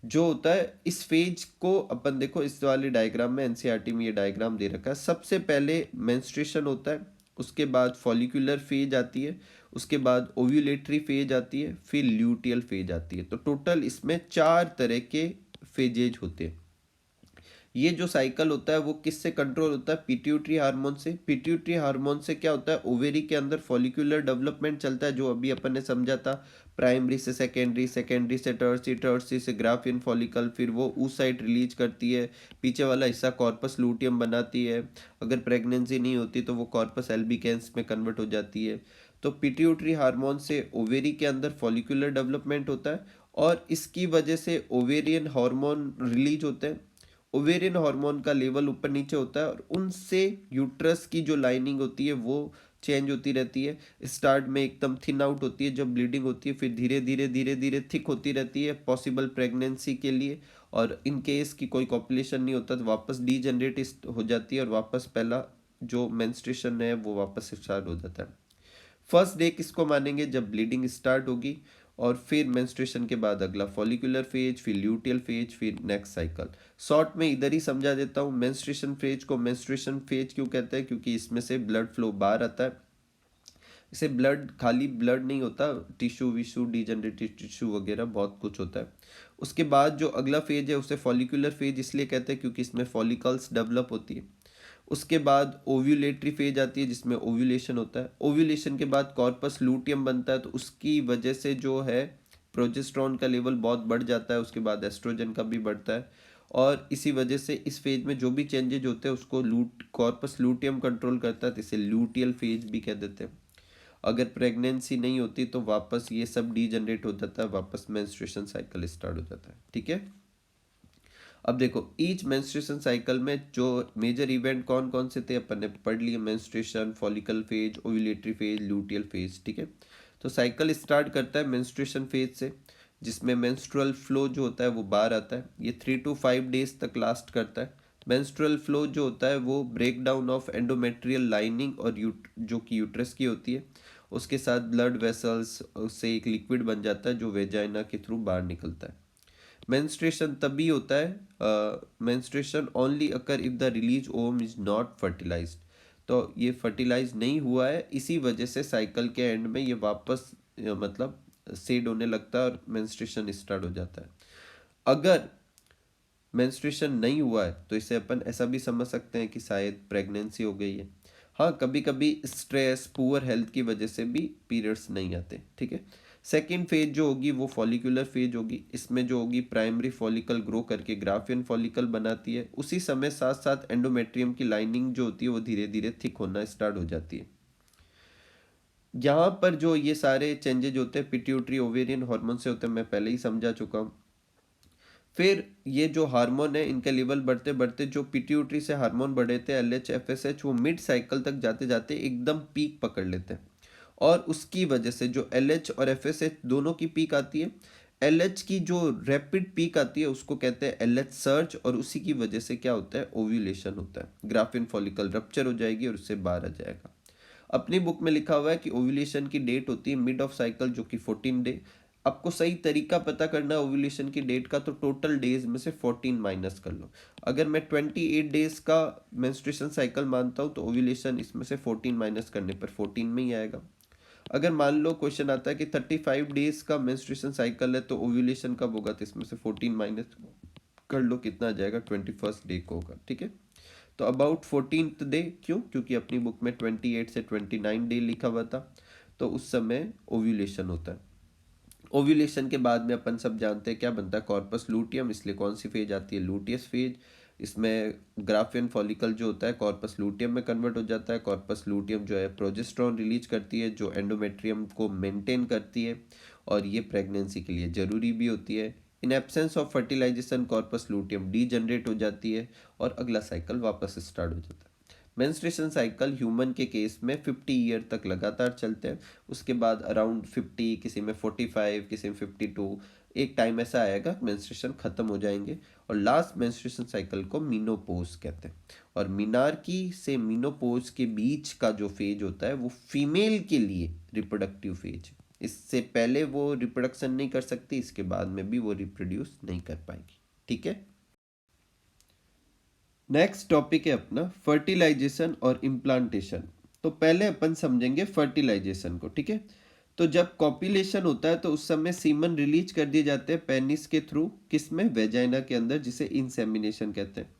जो होता है इस फेज को अपन देखो, इस वाले डायग्राम में एनसीईआरटी में ये डायग्राम दे रखा है। सबसे पहले मेंस्ट्रुएशन होता है, उसके बाद फॉलिकुलर फेज आती है, उसके बाद ओव्यूलेटरी फेज आती है, फिर ल्यूटियल फेज आती है। तो टोटल इसमें 4 तरह के फेजेज होते हैं। ये जो साइकिल होता है वो किससे कंट्रोल होता है, पिट्यूटरी हार्मोन से। पिट्यूटरी हार्मोन से क्या होता है, ओवेरी के अंदर फॉलिकुलर डेवलपमेंट चलता है, जो अभी अपन ने समझा था, प्राइमरी से सेकेंडरी, सेकेंडरी से टर्सी, टर्सी से ग्राफियन फॉलिकल, फिर वो उस साइड रिलीज करती है, पीछे वाला हिस्सा कॉर्पस लूटियम बनाती है। अगर प्रेगनेंसी नहीं होती तो वो कॉर्पस एल्बिकेंस में कन्वर्ट हो जाती है। तो पिट्यूटरी हार्मोन से ओवेरी के अंदर फॉलिकुलर डेवलपमेंट होता है, और इसकी वजह से ओवेरियन हार्मोन रिलीज होते हैं। ओवेरियन हार्मोन का लेवल ऊपर नीचे होता है और उनसे यूट्रस की जो लाइनिंग होती है वो चेंज होती रहती है। स्टार्ट में एकदम थिन आउट होती है जब ब्लीडिंग होती है, फिर धीरे धीरे धीरे धीरे थिक होती रहती है पॉसिबल प्रेगनेंसी के लिए। और इन केस की कोई कॉपुलेशन नहीं होता तो वापस डीजनरेट हो जाती है और वापस पहला जो मेंस्ट्रुएशन है वो वापस स्टार्ट हो जाता है। फर्स्ट डे किसको मानेंगे, जब ब्लीडिंग स्टार्ट होगी, और फिर मेंस्ट्रुएशन के बाद अगला फॉलिकुलर फेज, फिर ल्यूटियल फेज, फिर नेक्स्ट साइकिल। शॉर्ट में इधर ही समझा देता हूँ, मेंस्ट्रुएशन फेज को मेंस्ट्रुएशन फेज क्यों कहते हैं, क्योंकि इसमें से ब्लड फ्लो बाहर आता है। इसे ब्लड, खाली ब्लड नहीं होता, टिश्यू विशू, डिजनरेटिव टिश्यू वगैरह बहुत कुछ होता है। उसके बाद जो अगला फेज है उसे फॉलिकुलर फेज इसलिए कहते हैं क्योंकि इसमें फॉलिकल्स डेवलप होती है। उसके बाद ओव्यूलेटरी फेज आती है जिसमें ओव्यूलेशन होता है। ओव्यूलेशन के बाद कॉर्पस लूटियम बनता है, तो उसकी वजह से जो है प्रोजेस्टेरोन का लेवल बहुत बढ़ जाता है, उसके बाद एस्ट्रोजन का भी बढ़ता है। और इसी वजह से इस फेज में जो भी चेंजेज होते हैं उसको कॉर्पस लूटियम कंट्रोल करता है, तो इसे ल्यूटियल फेज भी कह देते हैं। अगर प्रेगनेंसी नहीं होती तो वापस ये सब डीजनरेट हो जाता है, वापस मेंस्ट्रुएशन साइकिल स्टार्ट हो जाता है, ठीक है। अब देखो ईच मेंस्ट्रुएशन साइकिल में जो मेजर इवेंट कौन कौन से थे अपन ने पढ़ लिए, menstruation, follicle phase, ovulatory phase, luteal phase, ठीक है। तो साइकिल स्टार्ट करता है मेंस्ट्रुएशन फेज से, जिसमें मेंस्ट्रुअल फ्लो जो होता है वो बाहर आता है। ये 3 to 5 डेज तक लास्ट करता है। मेंस्ट्रुअल फ्लो जो होता है वो break down of endometrial lining और जो कि यूट्रस की होती है, उसके साथ ब्लड वेसल्स से एक लिक्विड बन जाता है जो वेजाइना के थ्रू बाहर निकलता है। मेंस्ट्रुएशन तभी होता है, menstruation only occur if the release ovum is not fertilized. तो ये फर्टिलाइज नहीं हुआ है, इसी वजह से साइकिल के एंड में ये वापस मतलब सेड होने लगता है और मेंस्ट्रुएशन स्टार्ट हो जाता है। अगर मेंस्ट्रुएशन नहीं हुआ है तो इसे अपन ऐसा भी समझ सकते हैं कि शायद प्रेगनेंसी हो गई है। हाँ, कभी कभी स्ट्रेस, पुअर हेल्थ की वजह से भी पीरियड्स नहीं आते, ठीक है। सेकेंड फेज जो होगी वो फॉलिकुलर फेज होगी। इसमें जो होगी प्राइमरी फॉलिकल ग्रो करके ग्राफियन फॉलिकल बनाती है। उसी समय साथ साथ एंडोमेट्रियम की लाइनिंग जो होती है वो धीरे धीरे थिक होना स्टार्ट हो जाती है। यहाँ पर जो ये सारे चेंजेज होते हैं पिट्यूटरी ओवेरियन हार्मोन से होते हैं, मैं पहले ही समझा चुका हूँ। फिर ये जो हार्मोन है इनके लेवल बढ़ते बढ़ते जो पिट्यूटरी से हार्मोन बढ़े थे LH FSH, वो मिड साइकिल तक जाते जाते एकदम पीक पकड़ लेते हैं। और उसकी वजह से जो LH और FSH दोनों की पीक आती है, LH की जो रैपिड पीक आती है उसको कहते हैं LH सर्ज, और उसी की वजह से क्या होता है, ओव्यूलेशन होता है। ग्राफिन फॉलिकल रप्चर हो जाएगी और उससे बाहर आ जाएगा। अपनी बुक में लिखा हुआ है कि ओव्यूलेशन की डेट होती है मिड ऑफ साइकिल, जो कि 14 डे। आपको सही तरीका पता करना है ओव्यूलेशन की डेट का, तो टोटल डेज में से 14 माइनस कर लो। अगर मैं 28 डेज का मेंस्ट्रुएशन साइकिल मानता हूँ तो ओव्यूलेशन इसमें से 14 माइनस करने पर 14 में ही आएगा। अगर मान लो क्वेश्चन आता है कि 35 डेज का मेंस्ट्रुएशन साइकिल है तो ओव्यूलेशन कब होगा, तो इसमें से 14 माइनस कर लो, कितना आ जाएगा, 21st डे को होगा, ठीक है। तो अबाउट 14th डे, क्यों, क्योंकि अपनी बुक में 28 से 29 डे लिखा हुआ था, तो उस समय ओव्यूलेशन होता है। ओव्यूलेशन के बाद में अपन सब जानते हैं क्या बनता है, कॉर्पस लूटियम, इसलिए कौन सी फेज आती है, लूटियस फेज। इसमें ग्राफियन फॉलिकल जो होता है कॉर्पस लूटियम में कन्वर्ट हो जाता है। कॉर्पस लूटियम जो है प्रोजेस्टेरोन रिलीज करती है जो एंडोमेट्रियम को मेंटेन करती है, और ये प्रेगनेंसी के लिए ज़रूरी भी होती है। In absence of fertilization corpus luteum degenerate हो जाती है और अगला साइकिल वापस स्टार्ट हो जाता है। मेंस्ट्रुएशन साइकिल ह्यूमन के केस में 50 ईयर तक लगातार चलते हैं। उसके बाद अराउंड 50, किसी में 45, किसी में 52, एक टाइम ऐसा आएगा मेंस्ट्रुएशन खत्म हो जाएंगे, और लास्ट मेंस्ट्रुएशन साइकिल को मीनोपोज कहते हैं। और मीनार्की से मीनोपोज के बीच का जो फेज होता है वो फीमेल के लिए रिप्रोडक्टिव फेज। इससे पहले वो रिप्रोडक्शन नहीं कर सकती, इसके बाद में भी वो रिप्रोड्यूस नहीं कर पाएगी, ठीक है। नेक्स्ट टॉपिक है अपना फर्टिलाइजेशन और इम्प्लांटेशन। तो पहले अपन समझेंगे फर्टिलाइजेशन को, ठीक है। तो जब कॉपुलेशन होता है तो उस समय सीमन रिलीज कर दिए जाते हैं पेनिस के थ्रू, किसमें, वेजाइना के अंदर, जिसे इंसेमिनेशन कहते हैं।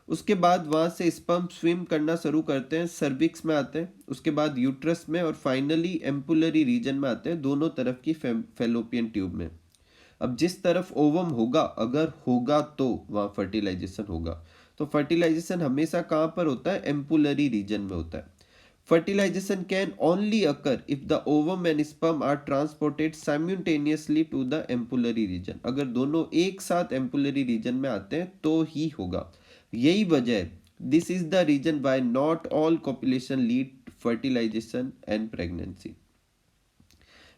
उसके बाद वहाँ से स्पर्म स्विम करना शुरू करते हैं, सर्विक्स में आते हैं, उसके बाद यूट्रस में, और फाइनली एम्पुलरी रीजन में आते हैं, दोनों तरफ की फेलोपियन ट्यूब में। अब जिस तरफ ओवम होगा, अगर होगा तो वहाँ फर्टिलाइजेशन होगा। तो फर्टिलाइजेशन हमेशा कहाँ पर होता है, एम्पुलरी रीजन में होता है। Fertilization can only occur if the ovum and sperm are transported simultaneously to the ampullary region. अगर दोनों एक साथ एम्पुलरी रीजन में आते हैं तो ही होगा। यही वजह है, this is the reason why not all copulation lead fertilization and pregnancy.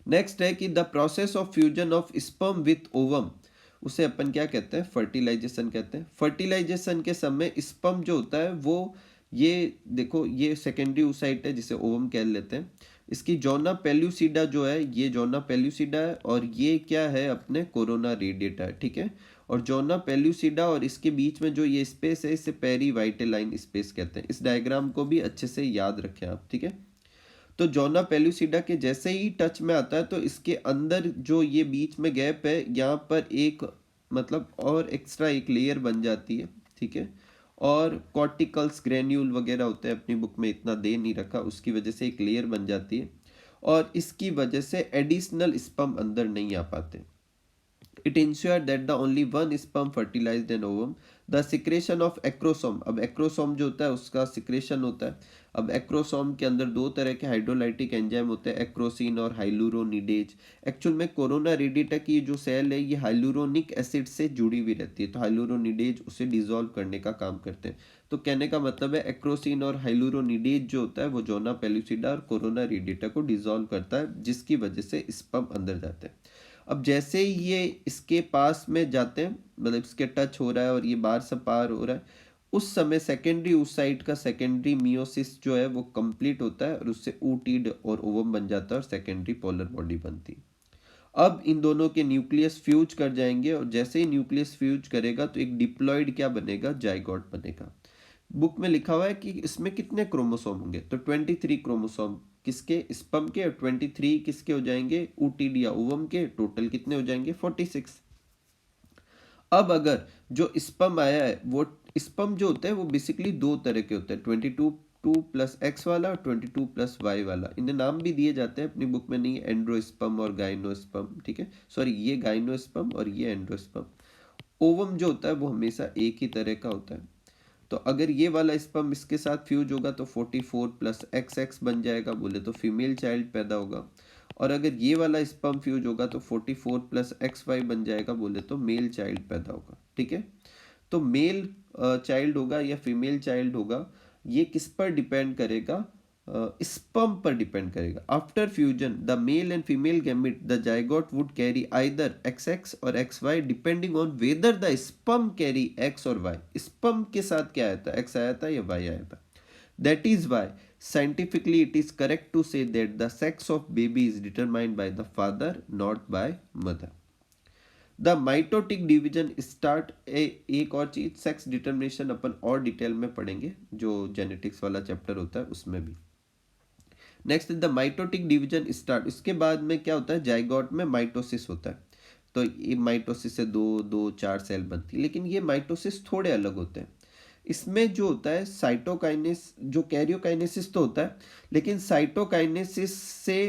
Next है कि the process of fusion of sperm with ovum, उसे अपन क्या कहते हैं, फर्टिलाइजेशन कहते हैं। फर्टिलाइजेशन के समय स्पर्म जो होता है वो, ये देखो, ये सेकेंडरी oocyte है जिसे ओवम कह लेते हैं। इसकी जोना पेल्यूसिडा जो है, ये जोना पेल्यूसिडा है, और ये क्या है, अपने कोरोना रेडिएटा है, ठीक है। और जोना पेल्यूसिडा और इसके बीच में जो ये स्पेस है इसे पेरी वाइटेलाइन स्पेस कहते हैं। इस डायग्राम को भी अच्छे से याद रखें आप, ठीक है। तो जोना पेल्यूसिडा के जैसे ही टच में आता है तो इसके अंदर जो ये बीच में गैप है, यहाँ पर एक मतलब और एक्स्ट्रा एक लेयर बन जाती है, ठीक है। और कॉर्टिकल्स ग्रेन्यूल वगैरह होते हैं, अपनी बुक में इतना दे नहीं रखा, उसकी वजह से एक लेयर बन जाती है, और इसकी वजह से एडिशनल स्पर्म अंदर नहीं आ पाते। It ensures that the only one sperm fertilized an ovum, the secretion of acrosome। अब एक्रोसोम जो होता है उसका सिक्रेशन होता है। अब एक्रोसोम के अंदर दो तरह के हाइड्रोलाइटिक एंजाइम होते हैं, एक्रोसिन और हाइलुरोनिडेज। एक्चुअल में कोरोना रेडिएटा की जो सेल है ये हाइलुरोनिक एसिड से जुड़ी हुई रहती है, तो हाइलुरोनिडेज उसे डिसॉल्व करने का काम करते हैं। तो कहने का मतलब है एक्रोसिन और हाइलुरोनिडेज जो होता है वो जोना पेल्यूसिडा और कोरोना रेडिएटा को डिसॉल्व करता है, जिसकी वजह से स्पर्म अंदर जाते हैं। अब जैसे ही ये इसके पास में जाते हैं, मतलब इसके टच हो रहा है और ये बाहर से पार हो रहा है, उस समय सेकेंडरी oocyte का सेकेंडरी मियोसिस जो है वो कंप्लीट होता है, और उससे ootid और ओवम बन जाता है और सेकेंडरी पोलर बॉडी बनती है। अब इन दोनों के न्यूक्लियस फ्यूज कर जाएंगे, और जैसे ही न्यूक्लियस फ्यूज करेगा तो एक डिप्लॉइड क्या बनेगा, जाइगोट बनेगा। बुक में लिखा हुआ है कि इसमें कितने क्रोमोसोम होंगे, तो 23 क्रोमोसोम किसके, स्पर्म के, और 23 किसके हो जाएंगे, ऊटिड या ओवम के। टोटल कितने हो जाएंगे, 46। अब अगर जो स्पर्म आया है, वो स्पर्म जो होता है वो बेसिकली दो तरह के होते हैं, 22 प्लस एक्स वाला और 22 प्लस वाई वाला। इन्हें नाम भी दिए जाते हैं, अपनी बुक में नहीं, एंड्रोस्पर्म और गाइनोस्पर्म, ठीक है, सॉरी ये गाइनोस्पर्म और ये एंड्रोस्पर्म। ओवम जो होता है वो हमेशा एक ही तरह का होता है। तो अगर ये वाला स्पर्म इसके साथ फ्यूज होगा तो 44 प्लस एक्स एक्स बन जाएगा, बोले तो फीमेल चाइल्ड पैदा होगा। और अगर ये वाला स्पर्म फ्यूज होगा तो 44 प्लस एक्स वाई बन जाएगा, बोले तो मेल चाइल्ड पैदा होगा, ठीक है। तो मेल चाइल्ड होगा या फीमेल चाइल्ड होगा, ये किस पर डिपेंड करेगा, स्पर्म पर डिपेंड करेगा। After fusion the male and female gamete the zygote would carry either X X or X Y depending on whether the sperm carry X or Y. Sperm के साथ क्या आया था, एक्स आया था या वाई आया था। That is why scientifically it is correct to say that the sex of baby is determined by the father not by mother. The mitotic division start, एक और चीज सेक्स डिटर्मिनेशन अपन और डिटेल में पढ़ेंगे, जो जेनेटिक्स वाला चैप्टर होता है उसमें भी। Next the mitotic division start, उसके बाद में क्या होता है, जाइगोट में माइटोसिस होता है। तो ये माइटोसिस से दो दो चार सेल बनती है, लेकिन ये माइटोसिस थोड़े अलग होते हैं। इसमें जो होता है साइटोकाइनेस, जो कैरियोकाइनेसिस तो होता है, लेकिन साइटोकाइनेसिस से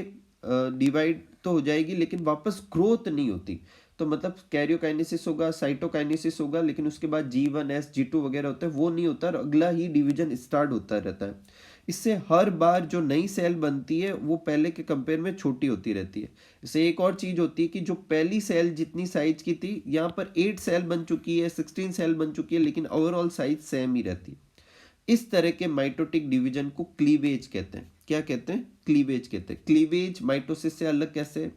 डिवाइड तो हो जाएगी लेकिन वापस ग्रोथ नहीं होती। तो मतलब कैरियोकाइनेसिस होगा, साइटोकाइनेसिस होगा, लेकिन उसके बाद G1S G2 वगैरह होता है, वो नहीं होता और अगला ही डिवीजन स्टार्ट होता रहता है। इससे हर बार जो नई सेल बनती है वो पहले के कंपेयर में छोटी होती रहती है। इससे एक और चीज़ होती है कि जो पहली सेल जितनी साइज की थी, यहाँ पर 8 सेल बन चुकी है, 16 सेल बन चुकी है, लेकिन ओवरऑल साइज सेम ही रहती है। इस तरह के माइटोटिक डिवीजन को क्लीवेज कहते हैं। क्या कहते हैं, क्लीवेज कहते हैं। क्लीवेज माइटोसिस से अलग कैसे,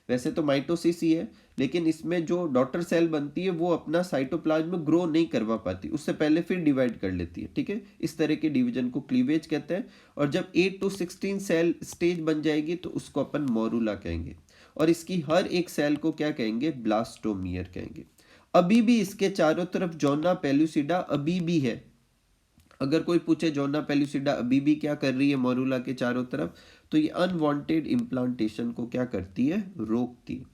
वैसे तो माइटोसिस ही है, लेकिन इसमें जो डॉटर सेल बनती है वो अपना साइटोप्लाज्म में ग्रो नहीं करवा पाती, उससे पहले फिर डिवाइड कर लेती है, ठीक है। इस तरह के डिवीजन को क्लीवेज कहते हैं। और जब 8 to 16 सेल स्टेज बन जाएगी तो उसको अपन मोरूला कहेंगे, और इसकी हर एक सेल को क्या कहेंगे, ब्लास्टोमियर कहेंगे। अभी भी इसके चारों तरफ जोना पेलुसिडा अभी भी है। अगर कोई पूछे जोना पेलुसिडा अभी भी क्या कर रही है मोरूला के चारों तरफ, तो ये अनवांटेड इम्प्लांटेशन को क्या करती है, रोकती है।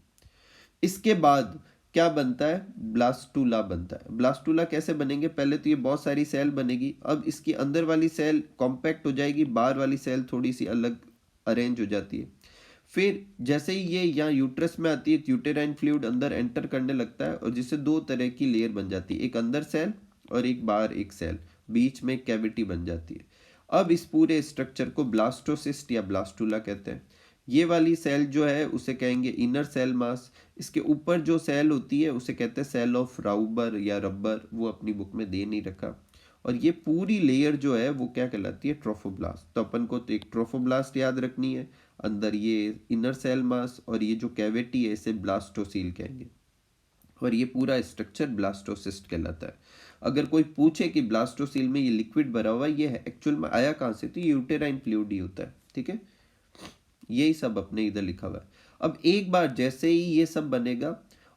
इसके बाद क्या बनता है, ब्लास्टूला बनता है। ब्लास्टूला कैसे बनेंगे, पहले तो ये बहुत सारी सेल बनेगी, अब इसकी अंदर वाली सेल कॉम्पैक्ट हो जाएगी, बाहर वाली सेल थोड़ी सी अलग अरेंज हो जाती है। फिर जैसे ही ये यहाँ यूट्रस में आती है, यूटेराइन फ्लूइड अंदर एंटर करने लगता है, और जिससे दो तरह की लेयर बन जाती है, एक अंदर सेल और एक बाहर एक सेल, बीच में कैविटी बन जाती है। अब इस पूरे स्ट्रक्चर को ब्लास्टोसिस्ट या ब्लास्टूला कहते हैं। ये वाली सेल जो है उसे कहेंगे इनर सेल मास। इसके ऊपर जो सेल होती है उसे कहते हैं सेल ऑफ राउबर या रबर, वो अपनी बुक में दे नहीं रखा। और ये पूरी लेयर जो है वो क्या कहलाती है, ट्रोफोब्लास्ट। तो अपन को तो एक ट्रोफोब्लास्ट याद रखनी है, अंदर ये इनर सेल मास, और ये जो कैविटी है इसे ब्लास्टोसील कहेंगे, और ये पूरा स्ट्रक्चर ब्लास्टोसिस्ट कहलाता है। अगर कोई पूछे कि ब्लास्टोसील में ये लिक्विड भरा हुआ है, ये है एक्चुअल में आया कहाँ से, तो ये यूटेराइन फ्लूइड ही होता है, ठीक है। यही सब अपने इधर लिखा हुआ है। अब एक बार जैसे ही ये सब बनेगा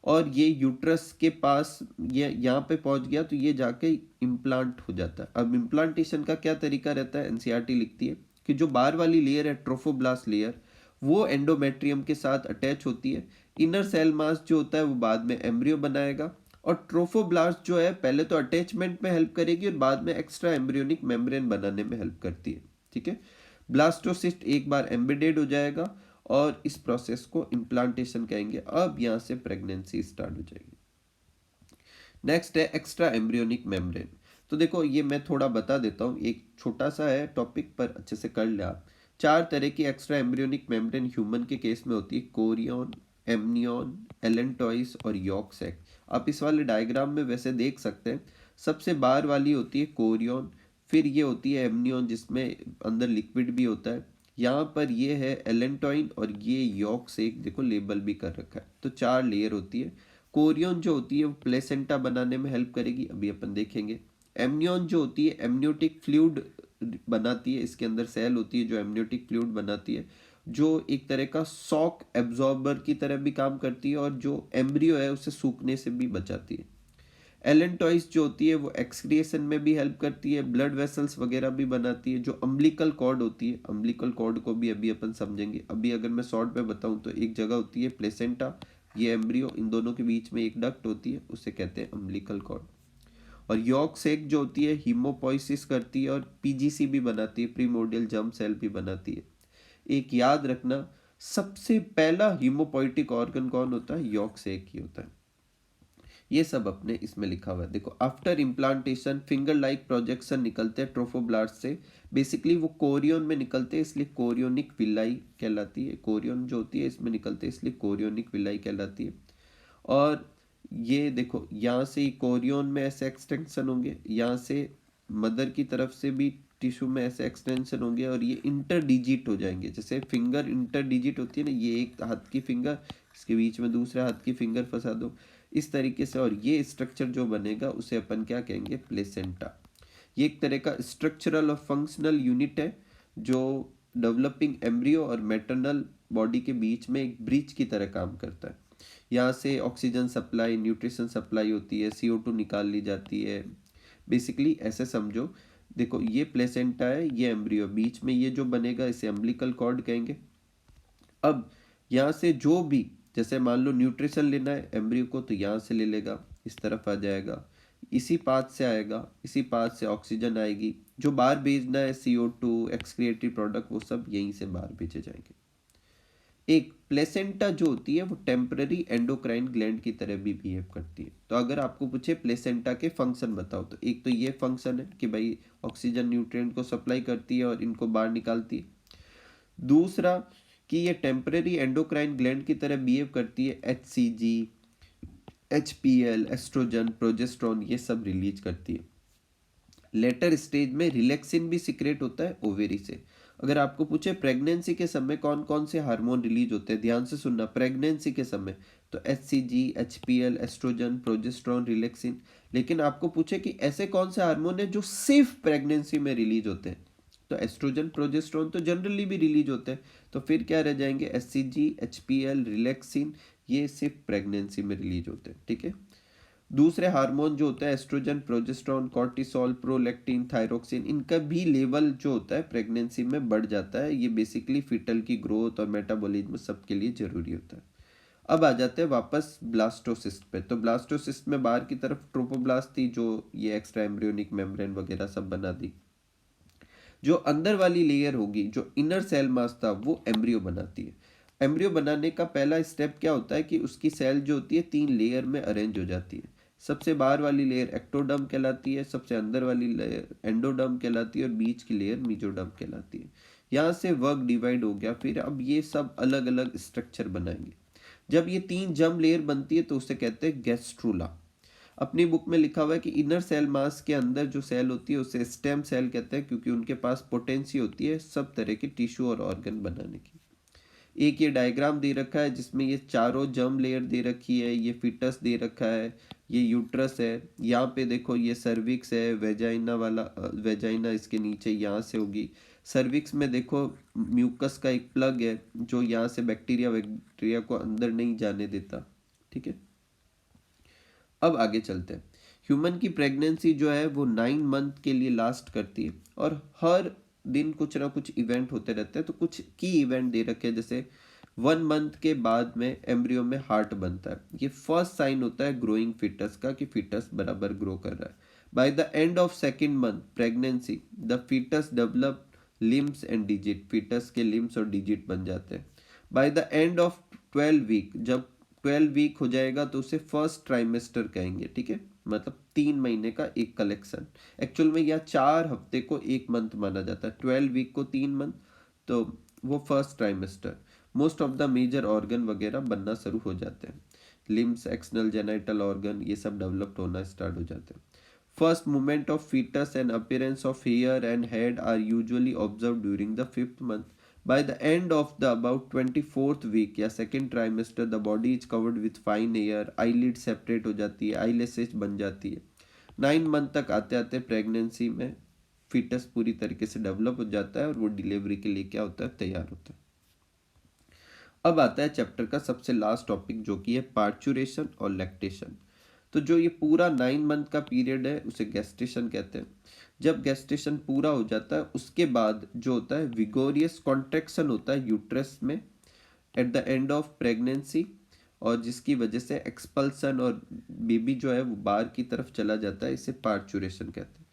और ये यूट्रस के पास ये यहाँ पे पहुंच गया, तो ये जाके इम्प्लांट हो जाता है। अब इम्प्लांटेशन का क्या तरीका रहता है, एनसीईआरटी लिखती है कि जो बाहर वाली लेयर है ट्रोफोब्लास्ट लेयर, वो एंडोमेट्रियम के साथ अटैच होती है। इनर सेल मास जो होता है वो बाद में एम्ब्रियो बनाएगा, और ट्रोफोब्लास्ट जो है पहले तो अटैचमेंट में हेल्प करेगी और बाद में एक्स्ट्रा एम्ब्रियोनिक मेम्ब्रेन बनाने में हेल्प करती है, ठीक है। ब्लास्टोसिस्ट एक बार एम्बेडेड हो जाएगा और इस प्रोसेस को इम्प्लांटेशन कहेंगे। अब यहाँ से प्रेगनेंसी स्टार्ट हो जाएगी। नेक्स्ट है एक्स्ट्रा एम्ब्रियोनिक मेम्ब्रेन। तो देखो ये मैं थोड़ा बता देता हूँ, एक छोटा सा है टॉपिक पर अच्छे से कर ले आप। 4 तरह की एक्स्ट्रा एम्ब्रियोनिक मेम्ब्रेन ह्यूमन के केस में होती है, कोरियन, एमनियन, एलेंटॉइस और यॉर्क सैक। आप इस वाले डायग्राम में वैसे देख सकते हैं, सबसे बाहर वाली होती है कोरियन, फिर ये होती है एमनियन जिसमें अंदर लिक्विड भी होता है, यहाँ पर ये है एलेंटॉइन, और ये यॉर्क सैक, देखो लेबल भी कर रखा है। तो 4 लेयर होती है। कोरियन जो होती है वो प्लेसेंटा बनाने में हेल्प करेगी, अभी अपन देखेंगे। एमनियन जो होती है एमनियोटिक फ्लूइड बनाती है, इसके अंदर सेल होती है जो एमनियोटिक फ्लूइड बनाती है, जो एक तरह का शॉक एब्जॉर्बर की तरह भी काम करती है, और जो एम्ब्रियो है उसे सूखने से भी बचाती है। एलेंटॉइस जो होती है वो एक्सक्रिएशन में भी हेल्प करती है, ब्लड वेसल्स वगैरह भी बनाती है। जो अम्बिलिकल कॉर्ड होती है, अम्बिलिकल कॉर्ड को भी अभी अपन समझेंगे। अभी अगर मैं शॉर्ट में बताऊं तो एक जगह होती है प्लेसेंटा, ये एम्ब्रियो, इन दोनों के बीच में एक डक्ट होती है, उसे कहते हैं अम्बिलिकल कॉर्ड। और यॉर्क सेक जो होती है हीमोपोइसिस करती है और पीजीसी भी बनाती है, प्रीमोर्डियल जर्म सेल भी बनाती है। एक याद रखना, सबसे पहला हीमोपोइटिक ऑर्गन कौन होता है? यॉर्क सेक ही होता है। ये सब अपने इसमें लिखा हुआ है। देखो, after implantation finger like projection निकलते हैं ट्रोफोब्लास्ट से। बेसिकली वो कोरियन में निकलते हैं, इसलिए कोरियोनिक विलाई कहलाती है। कोरियन जो होती है इसमें निकलते हैं, इसलिए कोरियोनिक विलाई कहलाती है। और ये देखो, यहाँ से ही कोरियन में ऐसे एक्सटेंशन होंगे, यहाँ से मदर की तरफ से भी टिश्यू में ऐसे एक्सटेंशन होंगे, और ये इंटरडिजिट हो जाएंगे। जैसे फिंगर इंटरडिजिट होती है ना, ये एक हाथ की फिंगर, इसके बीच में दूसरे हाथ की फिंगर फंसा दो, इस तरीके से। और ये स्ट्रक्चर जो बनेगा उसे अपन क्या कहेंगे? प्लेसेंटा। ये एक तरह का स्ट्रक्चरल और फंक्शनल यूनिट है जो डेवलपिंग एम्ब्रियो और मैटरनल बॉडी के बीच में एक ब्रिज की तरह काम करता है। यहाँ से ऑक्सीजन सप्लाई, न्यूट्रिशन सप्लाई होती है, CO2 निकाल ली जाती है। बेसिकली ऐसे समझो, देखो ये प्लेसेंटा है, ये एम्ब्रियो, बीच में ये जो बनेगा इसे अम्बिलिकल कॉर्ड कहेंगे। अब यहाँ से जो भी, जैसे मान लो न्यूट्रिशन लेना है एम्ब्रियो को, तो यहाँ से ले लेगा, इस तरफ आ जाएगा, इसी पाथ से आएगा, इसी पाथ से ऑक्सीजन आएगी, जो बाहर भेजना है CO2 एक्सक्रिएटरी प्रोडक्ट, वो सब यहीं से बाहर भेजे जाएंगे। एक प्लेसेंटा जो होती है वो टेम्पररी एंडोक्राइन ग्लैंड की तरह भी बिहेव करती है। तो अगर आपको पूछे प्लेसेंटा के फंक्शन बताओ, तो एक तो ये फंक्शन है कि भाई ऑक्सीजन न्यूट्रिएंट को सप्लाई करती है और इनको बाहर निकालती है। दूसरा कि ये टेम्पररी एंडोक्राइन ग्लैंड की तरह बिहेव करती है, HCG, HPL, एस्ट्रोजन, प्रोजेस्ट्रॉन, ये सब रिलीज करती है। लेटर स्टेज में रिलैक्सिन भी सिक्रेट होता है ओवेरी से। अगर आपको पूछे प्रेगनेंसी के समय कौन कौन से हार्मोन रिलीज होते हैं, ध्यान से सुनना, प्रेगनेंसी के समय तो HCG, HPL, oestrogen, progesterone, relaxin. लेकिन आपको पूछे कि ऐसे कौन से हार्मोन है जो सिर्फ प्रेगनेंसी में रिलीज होते हैं, तो एस्ट्रोजन, प्रोजेस्ट्रॉन तो जनरली भी रिलीज होते हैं, तो फिर क्या रह जाएंगे? HCG, HPL, रिलैक्सिन, ये सिर्फ प्रेगनेंसी में रिलीज होते हैं। ठीक है। दूसरे हार्मोन जो होता है oestrogen, progesterone, cortisol, prolactin, thyroxine, इनका भी लेवल जो होता है प्रेगनेंसी में बढ़ जाता है। ये बेसिकली फीटल की ग्रोथ और मेटाबॉलिज्म सबके लिए जरूरी होता है। अब आ जाते हैं वापस ब्लास्टोसिस्ट पे। तो ब्लास्टोसिस्ट में बाहर की तरफ ट्रोपोब्लास्ट थी जो ये एक्स्ट्रा एम्ब्रियोनिक मेम्ब्रेन वगैरह सब बना दी। जो अंदर वाली लेयर होगी, जो इनर सेल मास था, वो एम्ब्रियो बनाती है। एम्ब्रियो बनाने का पहला स्टेप क्या होता है कि उसकी सेल जो होती है 3 लेयर में अरेंज हो जाती है। सबसे बाहर वाली लेयर एक्टोडर्म कहलाती है, सबसे अंदर वाली लेयर एंडोडर्म कहलाती है, और बीच की लेयर मीजोडर्म कहलाती है। यहाँ से वर्क डिवाइड हो गया, फिर अब ये सब अलग अलग स्ट्रक्चर बनाएंगे। जब ये 3 जर्म लेयर बनती है तो उसे कहते हैं गैस्ट्रूला। अपनी बुक में लिखा हुआ है कि इनर सेल मास के अंदर जो सेल होती है उसे स्टेम सेल कहते हैं, क्योंकि उनके पास पोटेंसी होती है सब तरह के टिश्यू और ऑर्गन बनाने की। एक ये डायग्राम दे रखा है जिसमें ये चारों जर्म लेयर दे रखी है, ये फिटस दे रखा है, ये यूट्रस है, यहाँ पे देखो ये सर्विक्स है, वेजाइना वाला, वेजाइना इसके नीचे यहाँ से होगी। सर्विक्स में देखो म्यूकस का एक प्लग है जो यहाँ से बैक्टीरिया वैक्टीरिया को अंदर नहीं जाने देता। ठीक है। अब आगे चलते हैं। ह्यूमन की प्रेगनेंसी जो है वो 9 मंथ के लिए लास्ट करती है, और हर दिन कुछ ना कुछ इवेंट होते रहते हैं। तो कुछ की इवेंट दे रखे हैं, जैसे 1 मंथ के बाद में एम्ब्रियो में हार्ट बनता है। ये फर्स्ट साइन होता है ग्रोइंग फिटस का, कि फिटस बराबर ग्रो कर रहा है। By the end of 2nd month pregnancy the foetus develop limbs and digit, foetus के लिम्स और डिजिट बन जाते हैं। By the end of 12 week, जब 12 वीक हो जाएगा तो उसे फर्स्ट ट्राइमेस्टर कहेंगे। ठीक है, मतलब 3 महीने का एक कलेक्शन। एक्चुअल में यह 4 हफ्ते को 1 मंथ माना जाता है, 12 वीक को 3 मंथ, तो वो first trimester. Most of the major organ वगैरह बनना शुरू हो जाते हैं, लिम्स, एक्सनल जेनाइटल ऑर्गन, ये सब डेवलप्ड होना स्टार्ट हो जाते हैं। First movement of foetus and appearance of hair and head are usually observe during the 5th month. By the end of the about 24th week या second trimester, the body is covered with fine hair, eyelid separate हो जाती है, eyelashes बन जाती है। 9 मंथ तक आते आते प्रेगनेंसी में फिटस पूरी तरीके से डेवलप हो जाता है और वो डिलीवरी के लिए क्या होता है? तैयार होता है। अब आता है चैप्टर का सबसे लास्ट टॉपिक जो कि है पार्चुरेशन और लैक्टेशन। तो जो ये पूरा 9 मंथ का पीरियड है उसे गेस्टेशन कहते हैं। जब गेस्टेशन पूरा हो जाता है उसके बाद जो होता है विगोरियस कॉन्ट्रैक्शन होता है यूट्रस में at the end of pregnancy, और जिसकी वजह से एक्सपल्सन और बेबी जो है वो बाहर की तरफ चला जाता है। इसे पार्चुरेशन कहते हैं।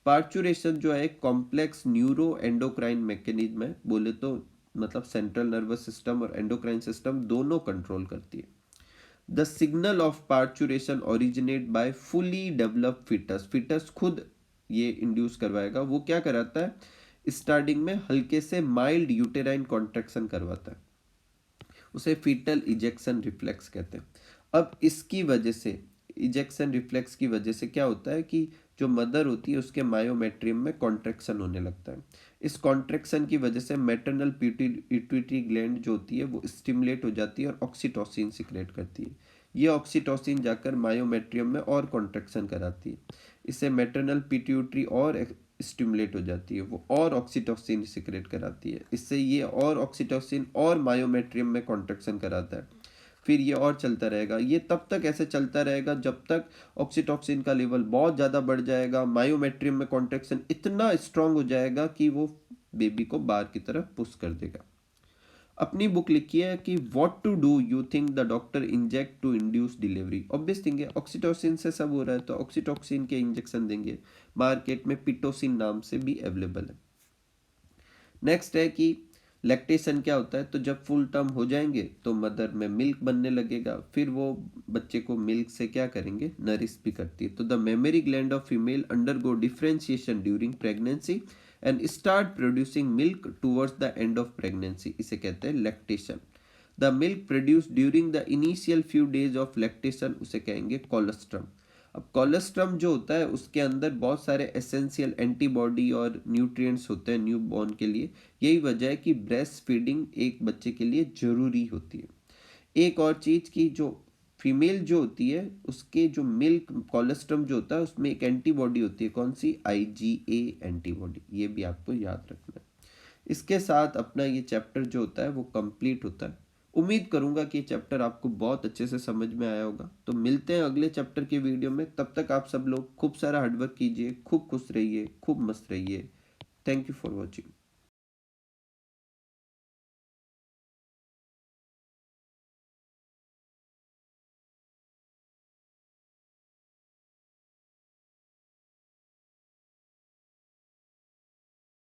पार्चुरेशन जो है एक कॉम्प्लेक्स न्यूरो एंडोक्राइन मैकेनिज्म है, बोले तो मतलब सेंट्रल नर्वस सिस्टम और एंडोक्राइन सिस्टम दोनों कंट्रोल करती है। The signal of parturition originate by fully developed foetus. Foetus खुद ये इंड्यूस करवाएगा। वो क्या कराता है, स्टार्टिंग में हल्के से माइल्ड यूटेराइन कॉन्ट्रैक्शन करवाता है, उसे फीटल इजेक्शन रिफ्लेक्स कहते हैं। अब इसकी वजह से इजेक्शन रिफ्लेक्स की वजह से क्या होता है कि जो मदर होती है उसके मायोमेट्रियम में कॉन्ट्रैक्शन होने लगता है। इस कॉन्ट्रैक्शन की वजह से मैटरनल पिट्यूटरी ग्लैंड जो होती है वो स्टिमुलेट हो जाती है और ऑक्सीटोसिन सिक्रेट करती है। ये ऑक्सीटोसिन जाकर मायोमेट्रियम में और कॉन्ट्रैक्शन कराती है। इससे मैटरनल पिट्यूटरी और स्टिमुलेट हो जाती है, वो और ऑक्सीटोसिन सिक्रेट कराती है। इससे ये और ऑक्सीटोसिन और मायोमेट्रियम में कॉन्ट्रैक्शन कराता है। फिर ये और चलता रहेगा। ये तब तक ऐसे चलता रहेगा जब तक ऑक्सीटोसिन का लेवल बहुत ज़्यादा बढ़ जाएगा, मायोमेट्रियम में कॉन्ट्रैक्शन इतना स्ट्रांग हो जाएगा कि वो बेबी को बाहर की तरफ पुश कर देगा। अपनी बुक लिखी है कि what to do you think the doctor inject to induce delivery. Obvious thing है, ऑक्सीटोसिन से सब हो रहा है तो ऑक्सीटोसिन के इंजेक्शन देंगे। मार्केट में पिटोसिन नाम से भी अवेलेबल है। नेक्स्ट है कि लैक्टेशन क्या होता है, तो जब फुल टर्म हो जाएंगे तो मदर में मिल्क बनने लगेगा, फिर वो बच्चे को मिल्क से क्या करेंगे, नरिश भी करती है। तो the memory gland of female undergo differentiation during pregnancy and start producing milk towards the end of pregnancy. इसे कहते हैं lactation. The milk produce during the initial few days of lactation उसे कहेंगे कोलेस्ट्रम। अब कोलेस्ट्रम जो होता है उसके अंदर बहुत सारे एसेंशियल एंटीबॉडी और न्यूट्रिएंट्स होते हैं न्यू बॉर्न के लिए। यही वजह है कि ब्रेस्ट फीडिंग एक बच्चे के लिए ज़रूरी होती है। एक और चीज़ की जो फीमेल जो होती है उसके जो मिल्क कोलेस्ट्रम जो होता है उसमें एक एंटीबॉडी होती है, कौन सी, IgA एंटीबॉडी। ये भी आपको याद रखना है। इसके साथ अपना ये चैप्टर जो होता है वो कंप्लीट होता है। उम्मीद करूंगा कि चैप्टर आपको बहुत अच्छे से समझ में आया होगा। तो मिलते हैं अगले चैप्टर के वीडियो में। तब तक आप सब लोग खूब सारा हार्डवर्क कीजिए, खूब खुश रहिए, खूब मस्त रहिए। Thank you for watching.